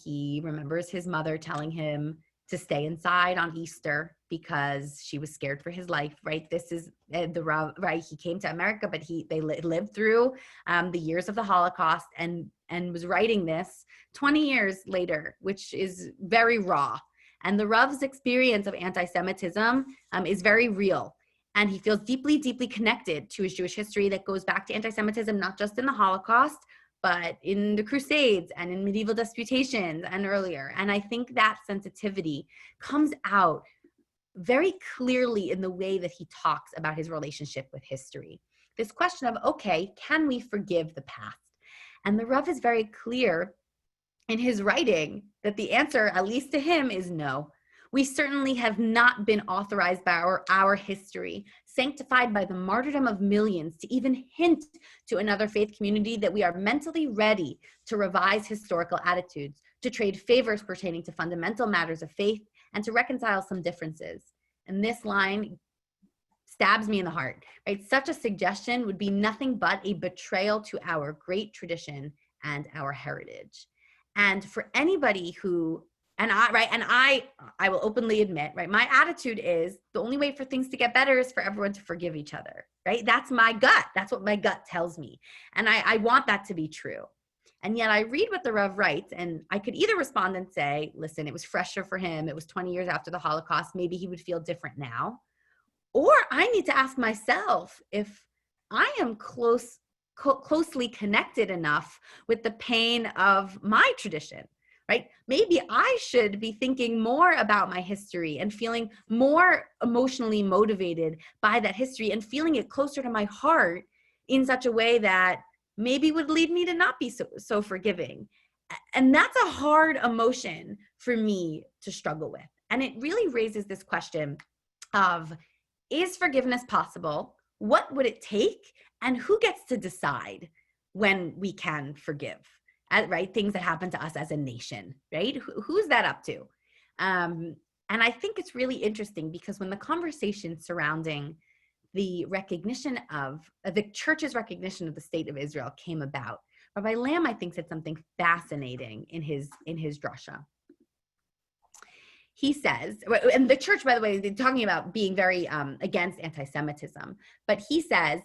S1: He remembers his mother telling him to stay inside on Easter because she was scared for his life, right? This is the Rav, right? He came to America, but they lived through the years of the Holocaust and was writing this 20 years later, which is very raw. And the Rav's experience of anti-Semitism is very real. And he feels deeply, deeply connected to his Jewish history that goes back to anti-Semitism, not just in the Holocaust, but in the Crusades and in medieval disputations and earlier. And I think that sensitivity comes out very clearly in the way that he talks about his relationship with history. This question of, okay, can we forgive the past? And the Rav is very clear in his writing that the answer, at least to him, is no. We certainly have not been authorized by our history, sanctified by the martyrdom of millions, to even hint to another faith community that we are mentally ready to revise historical attitudes, to trade favors pertaining to fundamental matters of faith, and to reconcile some differences. And this line stabs me in the heart, right? Such a suggestion would be nothing but a betrayal to our great tradition and our heritage. And for anybody who, I will openly admit, right, my attitude is the only way for things to get better is for everyone to forgive each other, right? That's my gut. That's what my gut tells me. And I want that to be true. And yet I read what the Rav writes, and I could either respond and say, listen, it was fresher for him. It was 20 years after the Holocaust. Maybe he would feel different now. Or I need to ask myself if I am closely connected enough with the pain of my tradition, right? Maybe I should be thinking more about my history and feeling more emotionally motivated by that history and feeling it closer to my heart in such a way that maybe would lead me to not be so forgiving. And that's a hard emotion for me to struggle with. And it really raises this question of, is forgiveness possible? What would it take? And who gets to decide when we can forgive, right? Things that happen to us as a nation, right? Who's that up to? And I think it's really interesting because when the conversation surrounding the recognition of the church's recognition of the state of Israel came about, Rabbi Lamb, I think, said something fascinating in his drasha. He says, and the church, by the way, they're talking about being very against anti-Semitism, but he says,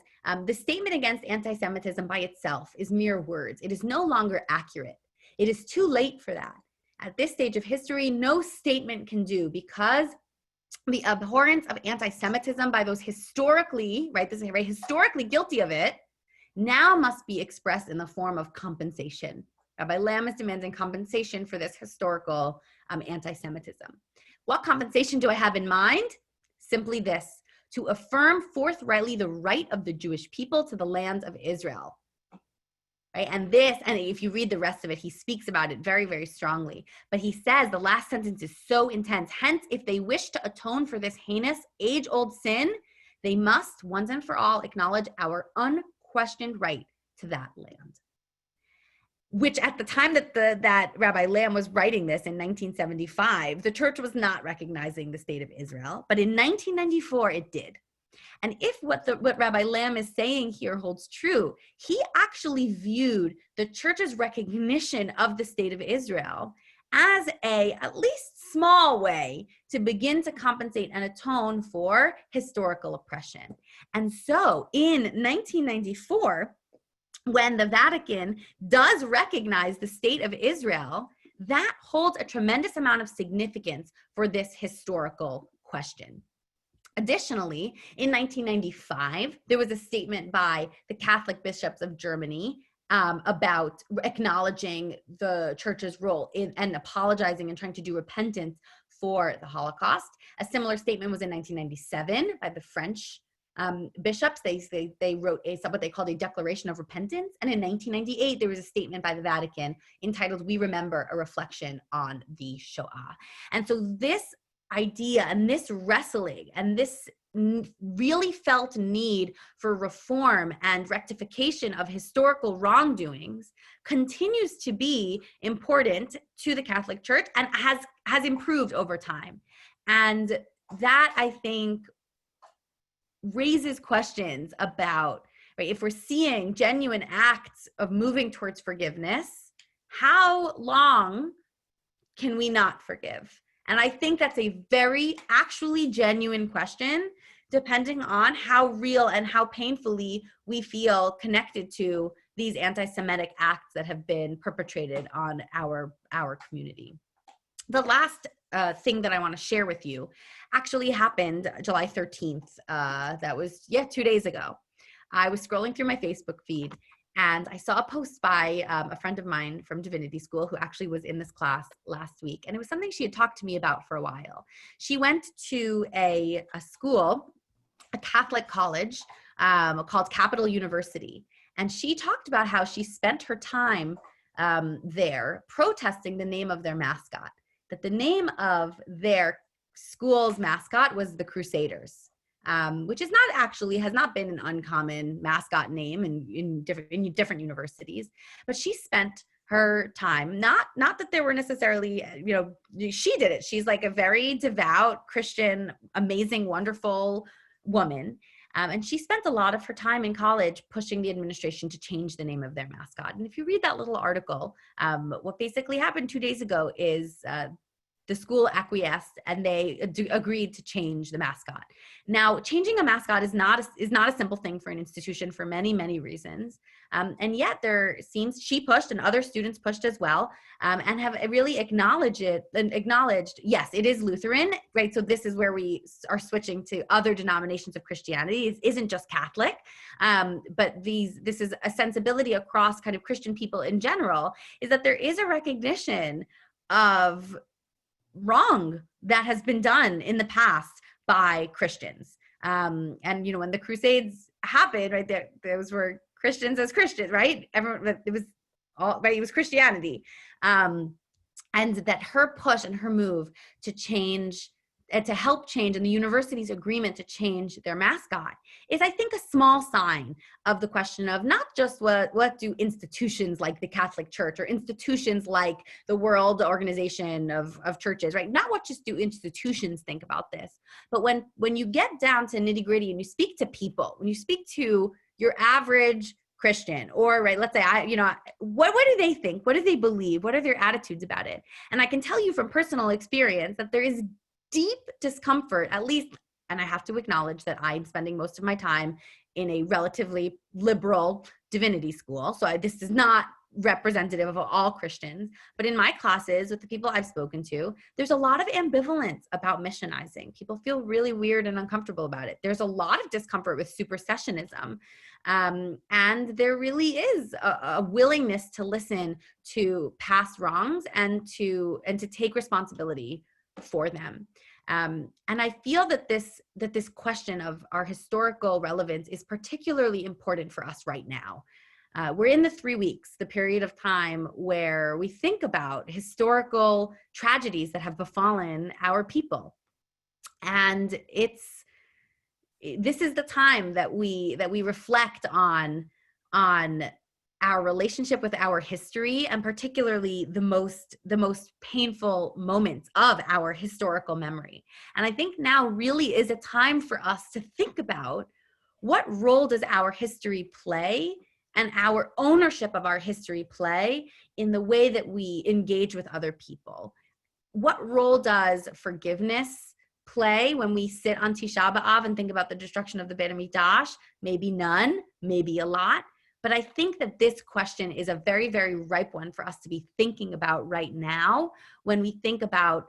S1: the statement against anti-Semitism by itself is mere words. It is no longer accurate. It is too late for that. At this stage of history, no statement can do, because the abhorrence of anti-Semitism by those historically, right, this is right, historically guilty of it, now must be expressed in the form of compensation. Rabbi Lamb is demanding compensation for this historical anti-Semitism. What compensation do I have in mind? Simply this: to affirm forthrightly the right of the Jewish people to the land of Israel. Right? And if you read the rest of it, he speaks about it very, very strongly. But he says the last sentence is so intense. Hence, if they wish to atone for this heinous, age-old sin, they must once and for all acknowledge our unquestioned right to that land. Which at the time that Rabbi Lamb was writing this in 1975, the church was not recognizing the state of Israel. But in 1994, it did. And if what Rabbi Lamb is saying here holds true, he actually viewed the church's recognition of the state of Israel as a, at least small way, to begin to compensate and atone for historical oppression. And so in 1994, when the Vatican does recognize the state of Israel, that holds a tremendous amount of significance for this historical question. Additionally, in 1995, there was a statement by the Catholic bishops of Germany about acknowledging the church's role in and apologizing and trying to do repentance for the Holocaust. A similar statement was in 1997 by the French bishops. They wrote what they called a declaration of repentance. And in 1998, there was a statement by the Vatican entitled "We Remember, a Reflection on the Shoah." And so this idea and this wrestling and this really felt need for reform and rectification of historical wrongdoings continues to be important to the Catholic Church and has improved over time. And that, I think, raises questions about, right, if we're seeing genuine acts of moving towards forgiveness, how long can we not forgive? And I think that's a very actually genuine question, depending on how real and how painfully we feel connected to these anti-Semitic acts that have been perpetrated on our community. The last thing that I want to share with you actually happened July 13th. That was, 2 days ago. I was scrolling through my Facebook feed, and I saw a post by a friend of mine from Divinity School who actually was in this class last week. And it was something she had talked to me about for a while. She went to a school, a Catholic college called Capital University. And she talked about how she spent her time there protesting the name of their mascot, that the name of their school's mascot was the Crusaders. Which is not actually, has not been an uncommon mascot name in different universities, but she spent her time, not that there were necessarily, she did it. She's like a very devout Christian, amazing, wonderful woman. And she spent a lot of her time in college pushing the administration to change the name of their mascot. And if you read that little article, what basically happened 2 days ago is the school acquiesced and they agreed to change the mascot. Now, changing a mascot is not a simple thing for an institution for many, many reasons. And yet she pushed and other students pushed as well, and have really acknowledged, yes, it is Lutheran, right? So this is where we are switching to other denominations of Christianity. It isn't just Catholic, but this is a sensibility across kind of Christian people in general, is that there is a recognition of wrong that has been done in the past by Christians. And, when the Crusades happened, right, those were Christians as Christians, right? It was Christianity. And that her push and her move to change, to help change, and the university's agreement to change their mascot is, I think, a small sign of the question of not just what do institutions like the Catholic Church or institutions like the World Organization of Churches, right? Not what just do institutions think about this, but when you get down to nitty gritty and you speak to people, when you speak to your average Christian, or right, let's say what do they think? What do they believe? What are their attitudes about it? And I can tell you from personal experience that there is deep discomfort, at least, and I have to acknowledge that I'm spending most of my time in a relatively liberal divinity school. So this is not representative of all Christians, but in my classes with the people I've spoken to, there's a lot of ambivalence about missionizing. People feel really weird and uncomfortable about it. There's a lot of discomfort with supersessionism. And there really is a willingness to listen to past wrongs and to take responsibility for them. And I feel that this question of our historical relevance is particularly important for us right now. We're in the 3 weeks, the period of time where we think about historical tragedies that have befallen our people. And this is the time that we reflect on our relationship with our history, and particularly the most painful moments of our historical memory. And I think now really is a time for us to think about, what role does our history play and our ownership of our history play in the way that we engage with other people? What role does forgiveness play when we sit on Tisha B'Av and think about the destruction of the Beit HaMikdash? Maybe none, maybe a lot. But I think that this question is a very, very ripe one for us to be thinking about right now, when we think about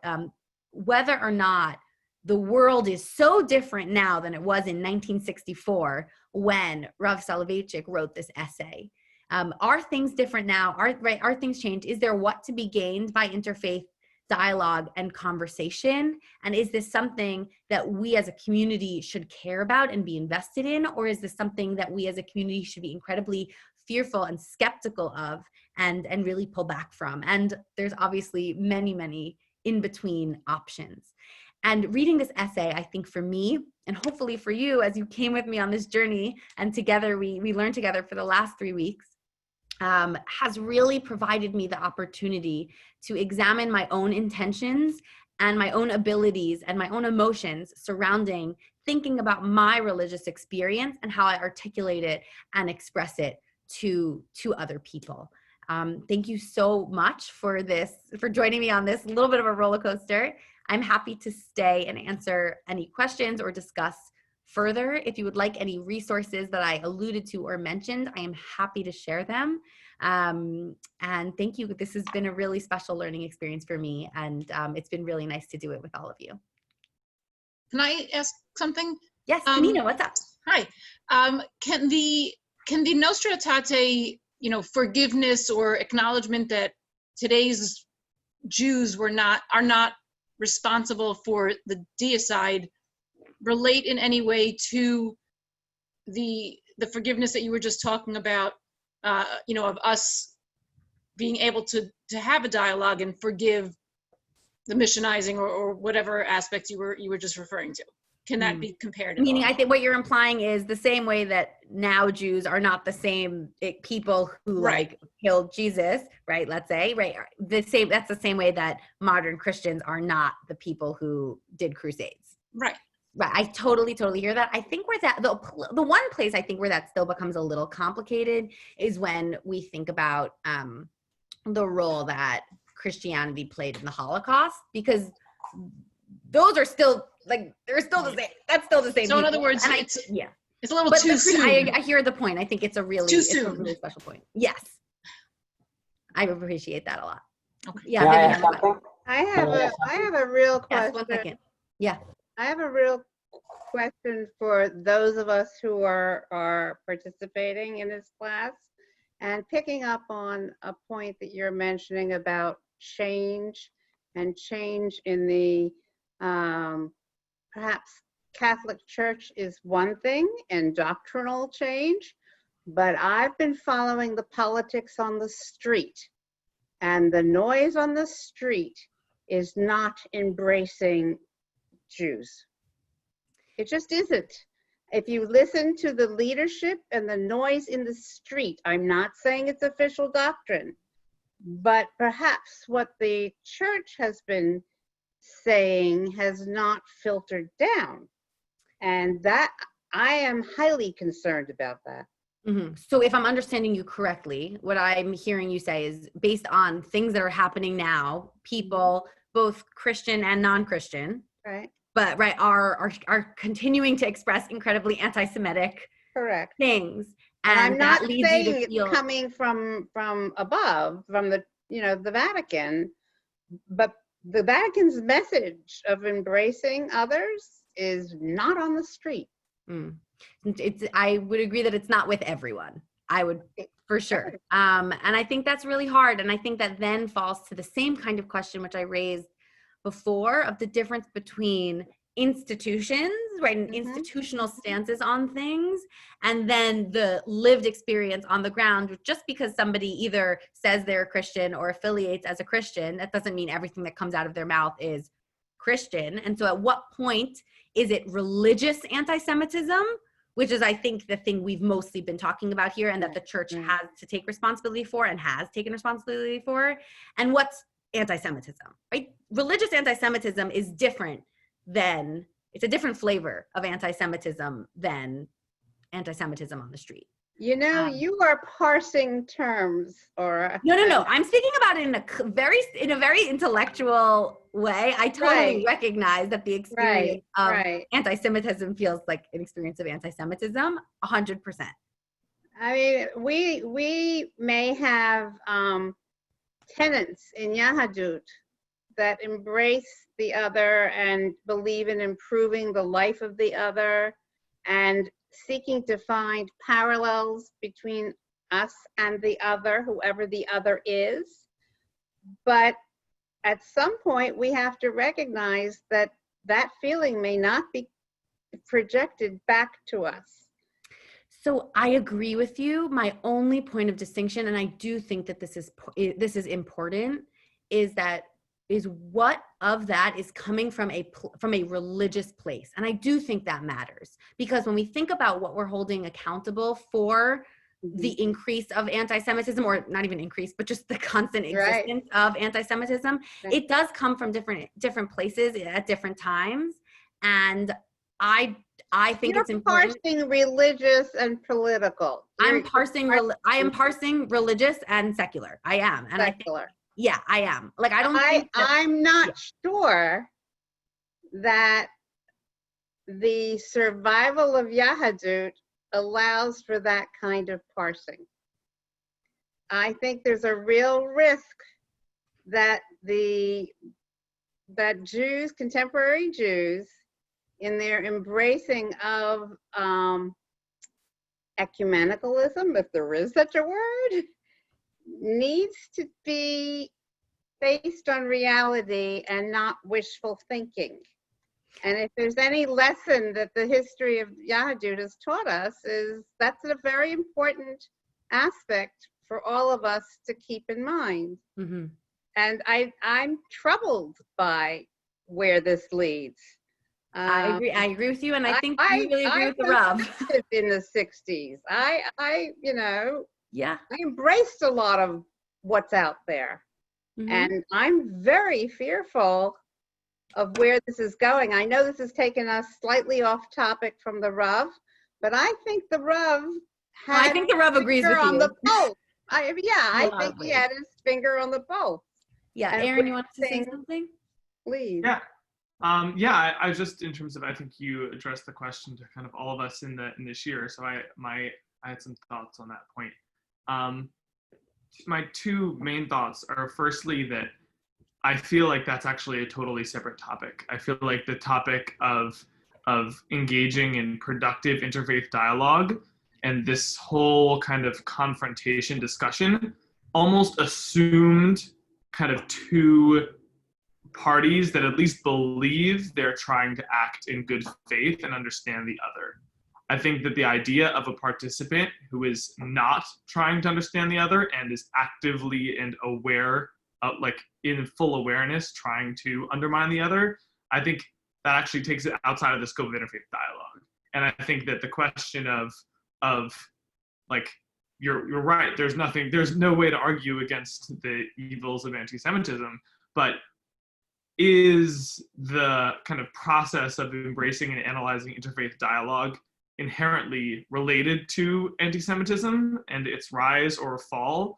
S1: whether or not the world is so different now than it was in 1964 when Rav Soloveichik wrote this essay. Are things different now? Are things changed? Is there what to be gained by interfaith dialogue and conversation? And is this something that we as a community should care about and be invested in? Or is this something that we as a community should be incredibly fearful and skeptical of and really pull back from? And there's obviously many, many in between options. And reading this essay, I think for me, and hopefully for you, as you came with me on this journey, and together we learned together for the last 3 weeks, has really provided me the opportunity to examine my own intentions and my own abilities and my own emotions surrounding thinking about my religious experience and how I articulate it and express it to other people. Thank you so much for joining me on this little bit of a roller coaster. I'm happy to stay and answer any questions or discuss further. If you would like any resources that I alluded to or mentioned, I am happy to share them. And thank you. This has been a really special learning experience for me, and it's been really nice to do it with all of you.
S5: Can I ask something?
S1: Yes, Nina, what's up?
S5: Hi. Can the Nostra Aetate, forgiveness or acknowledgement that today's Jews are not responsible for the deicide relate in any way to the forgiveness that you were just talking about, of us being able to have a dialogue and forgive the missionizing or whatever aspects you were just referring to? Can that be compared?
S1: Meaning, I think what you're implying is the same way that now Jews are not the same people who killed Jesus, right? Let's say, right? That's the same way that modern Christians are not the people who did crusades.
S5: Right.
S1: Right. I totally hear that. I think where that the one place I think where that still becomes a little complicated is when we think about the role that Christianity played in the Holocaust, because those are still they're still the same. That's still the same.
S5: So in other words, it's a little too soon.
S1: I hear the point. I think it's a really special point. Yes, I appreciate that a lot.
S5: Okay.
S1: Yeah,
S2: I have a real question.
S1: Yes, 1 second. Yeah.
S2: I have a real question for those of us who are participating in this class, and picking up on a point that you're mentioning about change and change in the perhaps Catholic Church is one thing and doctrinal change, but I've been following the politics on the street, and the noise on the street is not embracing Jews. It just isn't. If you listen to the leadership and the noise in the street, I'm not saying it's official doctrine, but perhaps what the church has been saying has not filtered down. And that, I am highly concerned about that.
S1: Mm-hmm. So if I'm understanding you correctly, what I'm hearing you say is, based on things that are happening now, people, both Christian and non-Christian,
S2: Right.
S1: but are continuing to express incredibly anti-Semitic
S2: Correct.
S1: things.
S2: And I'm not
S1: leads
S2: saying
S1: you to feel
S2: it's coming from above, from the Vatican, but the Vatican's message of embracing others is not on the street.
S1: I would agree that it's not with everyone. I would, for sure. And I think that's really hard. And I think that then falls to the same kind of question which I raised before of the difference between institutions, right, and
S2: Mhm.
S1: institutional stances on things, and then the lived experience on the ground. Just because somebody either says they're a Christian or affiliates as a Christian, that doesn't mean everything that comes out of their mouth is Christian. And so at what point is it religious anti-Semitism, which is, I think, the thing we've mostly been talking about here, and that the church
S2: Right.
S1: has to take responsibility for and has taken responsibility for, and what's anti-Semitism, right? Religious anti-Semitism is different than, it's a different flavor of anti-Semitism than anti-Semitism on the street.
S2: You know, you are parsing terms, or
S1: No. I'm speaking about it in a very intellectual way. I totally
S2: Right.
S1: recognize that the experience of
S2: right.
S1: anti-Semitism feels like an experience of anti-Semitism, 100%.
S2: I mean, we may have tenets in Yahadut that embrace the other and believe in improving the life of the other and seeking to find parallels between us and the other, whoever the other is. But at some point, we have to recognize that that feeling may not be projected back to us.
S1: So I agree with you. My only point of distinction, and I do think that this is important, is what of that is coming from a religious place. And I do think that matters, because when we think about what we're holding accountable for, the increase of anti-Semitism, or not even increase, but just the constant existence of anti-Semitism, it does come from different places at different times. And I think it's important.
S2: You're parsing religious and political.
S1: I am parsing religious and secular. I am. And
S2: secular.
S1: I am. Like, I don't think that,
S2: I'm not sure that the survival of Yahadut allows for that kind of parsing. I think there's a real risk that Jews, contemporary Jews, in their embracing of ecumenicalism, if there is such a word, needs to be based on reality and not wishful thinking. And if there's any lesson that the history of Yahadut has taught us, is that's a very important aspect for all of us to keep in mind.
S1: mm-hmm.
S2: And I'm troubled by where this leads.
S1: I agree with you, and I think you really agree with the Rav.
S2: In the 60s, I
S1: Yeah.
S2: I embraced a lot of what's out there.
S1: Mm-hmm.
S2: And I'm very fearful of where this is going. I know this has taken us slightly off topic from the Rav, but I think the Rav
S1: I think the Rav agrees with
S2: on
S1: you.
S2: the pulse. I think he had his finger on the pulse.
S1: Yeah,
S2: And
S1: Aaron, you wanted to say something?
S2: Please.
S6: Yeah. I just, in terms of, I think you addressed the question to kind of all of us in this year. So I had some thoughts on that point. My two main thoughts are, firstly, that I feel like that's actually a totally separate topic. I feel like the topic of engaging in productive interfaith dialogue and this whole kind of confrontation discussion almost assumed kind of two parties that at least believe they're trying to act in good faith and understand the other. I think that the idea of a participant who is not trying to understand the other and is actively and aware, like in full awareness, trying to undermine the other, I think that actually takes it outside of the scope of interfaith dialogue. And I think that the question of like, you're right, there's no way to argue against the evils of anti-Semitism, but is the kind of process of embracing and analyzing interfaith dialogue inherently related to anti-Semitism and its rise or fall?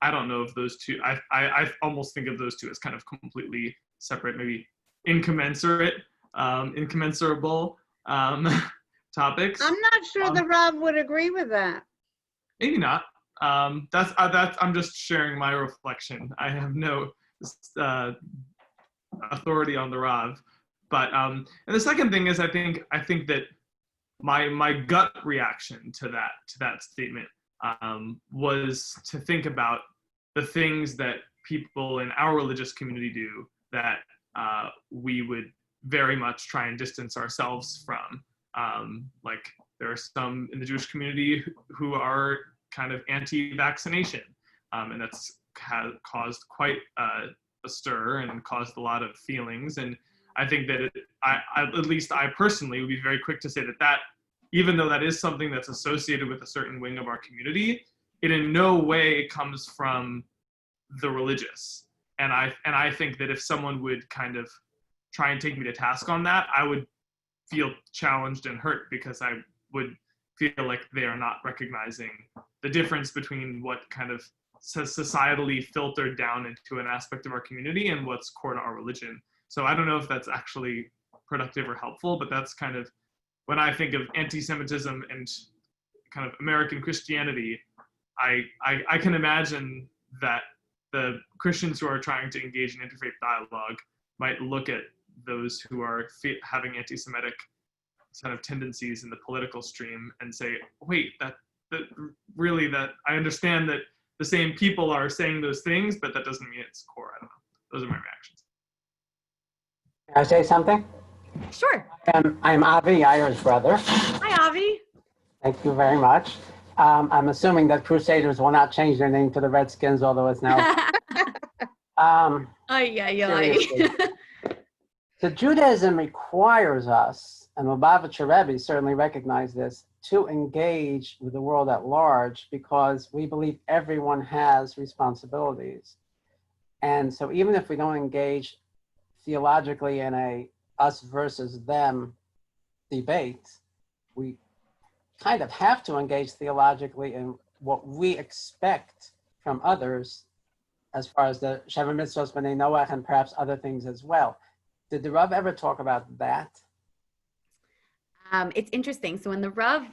S6: I don't know if those two, I almost think of those two as kind of completely separate, maybe incommensurable topics.
S2: I'm not sure the Rav would agree with that.
S6: Maybe not. I'm just sharing my reflection. I have no authority on the Rav. But and the second thing is, I think that my gut reaction to that statement was to think about the things that people in our religious community do that we would very much try and distance ourselves from. Like there are some in the Jewish community who are kind of anti-vaccination, and that's caused quite a stir and caused a lot of feelings. And I think that at least I personally would be very quick to say that even though that is something that's associated with a certain wing of our community, it in no way comes from the religious. And I think that if someone would kind of try and take me to task on that, I would feel challenged and hurt, because I would feel like they are not recognizing the difference between what kind of societally filtered down into an aspect of our community and what's core to our religion. So I don't know if that's actually productive or helpful, but that's kind of, when I think of anti-Semitism and kind of American Christianity, I can imagine that the Christians who are trying to engage in interfaith dialogue might look at those who are having anti-Semitic kind of tendencies in the political stream and say, wait, that really I understand that the same people are saying those things, but that doesn't mean it's core. I don't know. Those are my reactions.
S7: Can I say something?
S1: Sure.
S7: I'm Avi, Ira's brother.
S1: Hi, Avi.
S7: Thank you very much. I'm assuming that Crusaders will not change their name to the Redskins, although it's now. Seriously. So Judaism requires us, and Lubavitcher Rebbe certainly recognized this, to engage with the world at large, because we believe everyone has responsibilities. And so even if we don't engage theologically in a us versus them debate, we kind of have to engage theologically in what we expect from others as far as the Sheva Mitzvos B'nai Noach and perhaps other things as well. Did the Rav ever talk about that?
S1: It's interesting. So when the Rav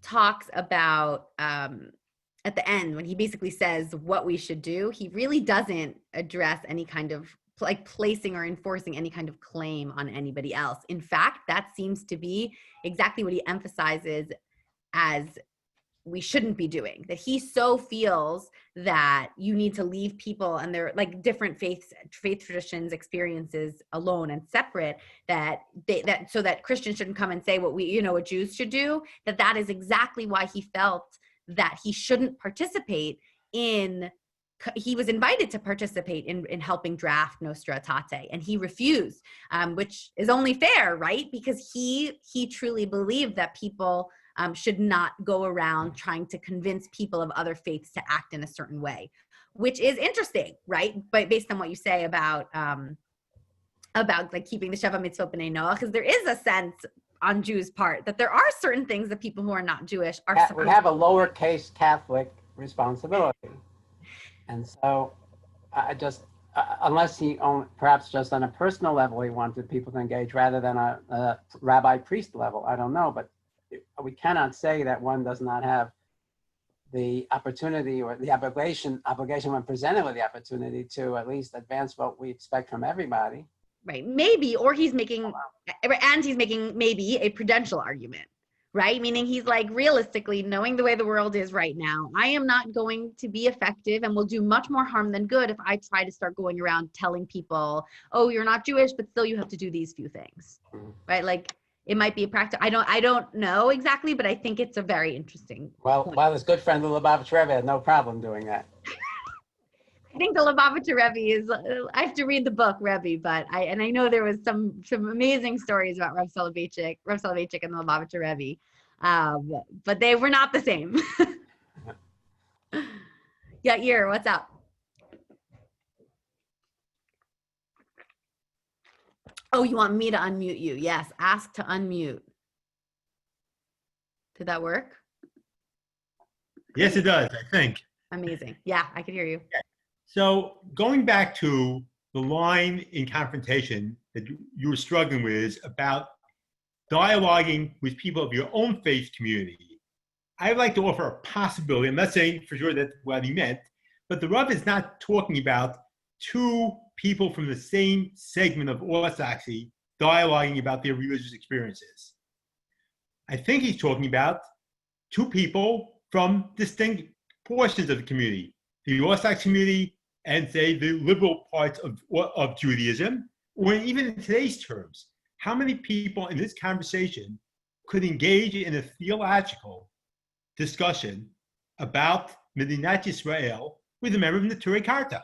S1: talks about at the end, when he basically says what we should do, he really doesn't address any kind of like placing or enforcing any kind of claim on anybody else. In fact, that seems to be exactly what he emphasizes as we shouldn't be doing, that he so feels that you need to leave people and their like different faith traditions, experiences alone and separate, that so that Christians shouldn't come and say what what Jews should do, that is exactly why he felt that he shouldn't participate in. He was invited to participate in helping draft Nostra Aetate, and he refused, which is only fair, right? Because he truly believed that people should not go around trying to convince people of other faiths to act in a certain way, which is interesting, right? But based on what you say about like keeping the Sheva Mitzvot B'nai Noach, because there is a sense on Jews' part that there are certain things that people who are not Jewish are supposed to.
S7: We have a lowercase Catholic responsibility. And so I just, unless he perhaps just on a personal level, he wanted people to engage rather than a rabbi priest level, I don't know, but we cannot say that one does not have the opportunity or the obligation when presented with the opportunity to at least advance what we expect from everybody.
S1: Right, maybe, or he's making maybe a prudential argument, right? Meaning he's like, realistically, knowing the way the world is right now, I am not going to be effective and will do much more harm than good if I try to start going around telling people, oh, you're not Jewish, but still you have to do these few things, right? Like it might be a practice. I don't know exactly, but I think it's a very interesting point.
S7: Well, his good friend, the Lubavitcher Rebbe, had no problem doing that.
S1: I think the Lubavitcher Rebbe is, I have to read the book Rebbe, but I know there was some amazing stories about Rav Soloveichik and the Lubavitcher Rebbe, but they were not the same. Yair, what's up? Oh, you want me to unmute you? Yes, ask to unmute. Did that work?
S8: Yes, it does, I think.
S1: Amazing. Yeah, I could hear you.
S8: So going back to the line in Confrontation that you were struggling with about dialoguing with people of your own faith community, I'd like to offer a possibility. I'm not saying for sure that's what he meant, but the Rav is not talking about two people from the same segment of Orthodoxy dialoguing about their religious experiences. I think he's talking about two people from distinct portions of the community, the Orthodox community and, say, the liberal parts of Judaism, or even in today's terms, how many people in this conversation could engage in a theological discussion about Medinat Yisrael with a member of the Neturei Karta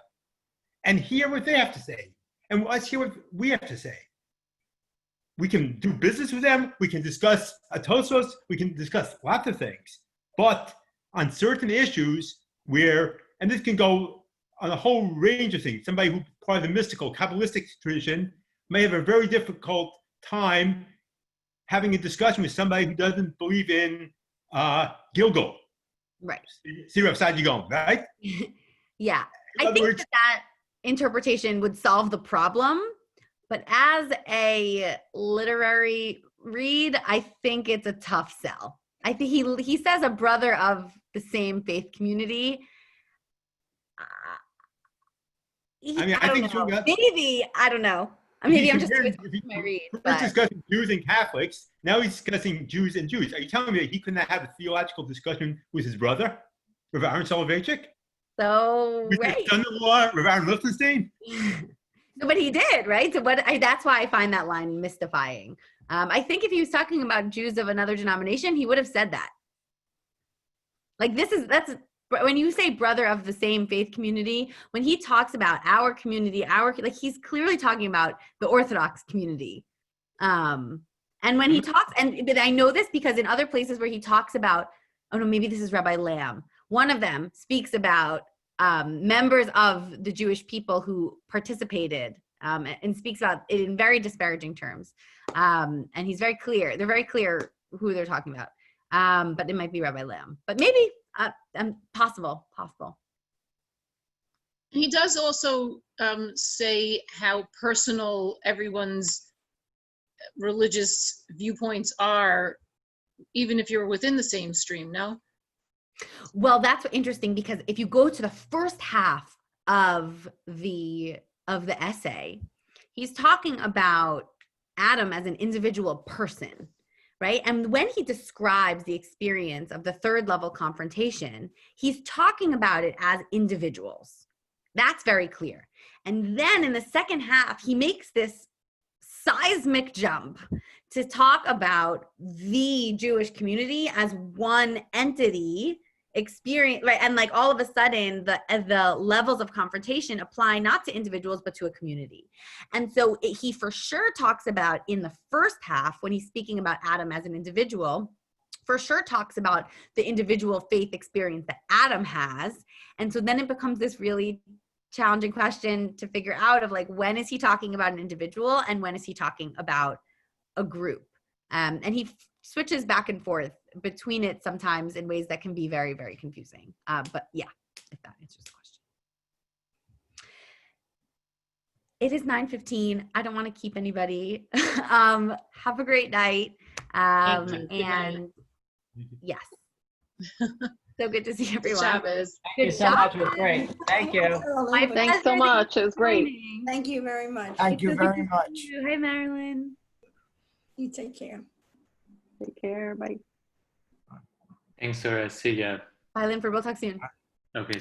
S8: and hear what they have to say, and let's hear what we have to say. We can do business with them. We can discuss Atosos. We can discuss lots of things. But on certain issues where, and this can go on a whole range of things, somebody who part of the mystical, Kabbalistic tradition may have a very difficult time having a discussion with somebody who doesn't believe in Gilgal.
S1: Right.
S8: See where side you're going, right?
S1: Yeah.
S8: In
S1: I
S8: other
S1: think
S8: words,
S1: that interpretation would solve the problem. But as a literary read, I think it's a tough sell. I think he says a brother of the same faith community. I don't know. Maybe, I don't know. Maybe I'm just doing my read.
S8: First discussing Jews and Catholics, now he's discussing Jews and Jews. Are you telling me that he could not have a theological discussion with his brother, Rav Aaron Soloveichik?
S1: So,
S8: with
S1: right.
S8: his son-in-law, Rav Aaron Lichtenstein?
S1: But he did, right? So that's why I find that line mystifying. I think if he was talking about Jews of another denomination, he would have said that. Like that's when you say brother of the same faith community, when he talks about our community, like he's clearly talking about the Orthodox community. And when he talks, but I know this because in other places where he talks about, oh no, maybe this is Rabbi Lamb. One of them speaks about members of the Jewish people who participated and speaks about it in very disparaging terms. And he's very clear. They're very clear who they're talking about. But it might be Rabbi Lamb. But maybe possible.
S5: He does also say how personal everyone's religious viewpoints are, even if you're within the same stream, no?
S1: Well, that's interesting because if you go to the first half of the essay, he's talking about Adam as an individual person, right? And when he describes the experience of the third level confrontation, he's talking about it as individuals. That's very clear. And then in the second half, he makes this seismic jump to talk about the Jewish community as one entity experience, right? And like all of a sudden the levels of confrontation apply not to individuals but to a community. And so he for sure talks about in the first half, when he's speaking about Adam as an individual, for sure talks about the individual faith experience that Adam has. And so then it becomes this really challenging question to figure out of like, when is he talking about an individual and when is he talking about a group? And he switches back and forth between it sometimes in ways that can be very, very confusing. But yeah, if that answers the question. It is 9:15. I don't want to keep anybody. Have a great night. And yes. So good to see everyone.
S5: Good Shabbos.
S7: Thank you so much. It was great. Thank you.
S9: Thanks so much. It was great.
S10: Thank you very much.
S11: Thank you very much.
S1: Hi, Marilyn.
S10: You take care.
S9: Take care. Bye.
S4: Thanks, Sora. See ya.
S1: Bye, Lynn. We'll talk soon.
S4: Okay.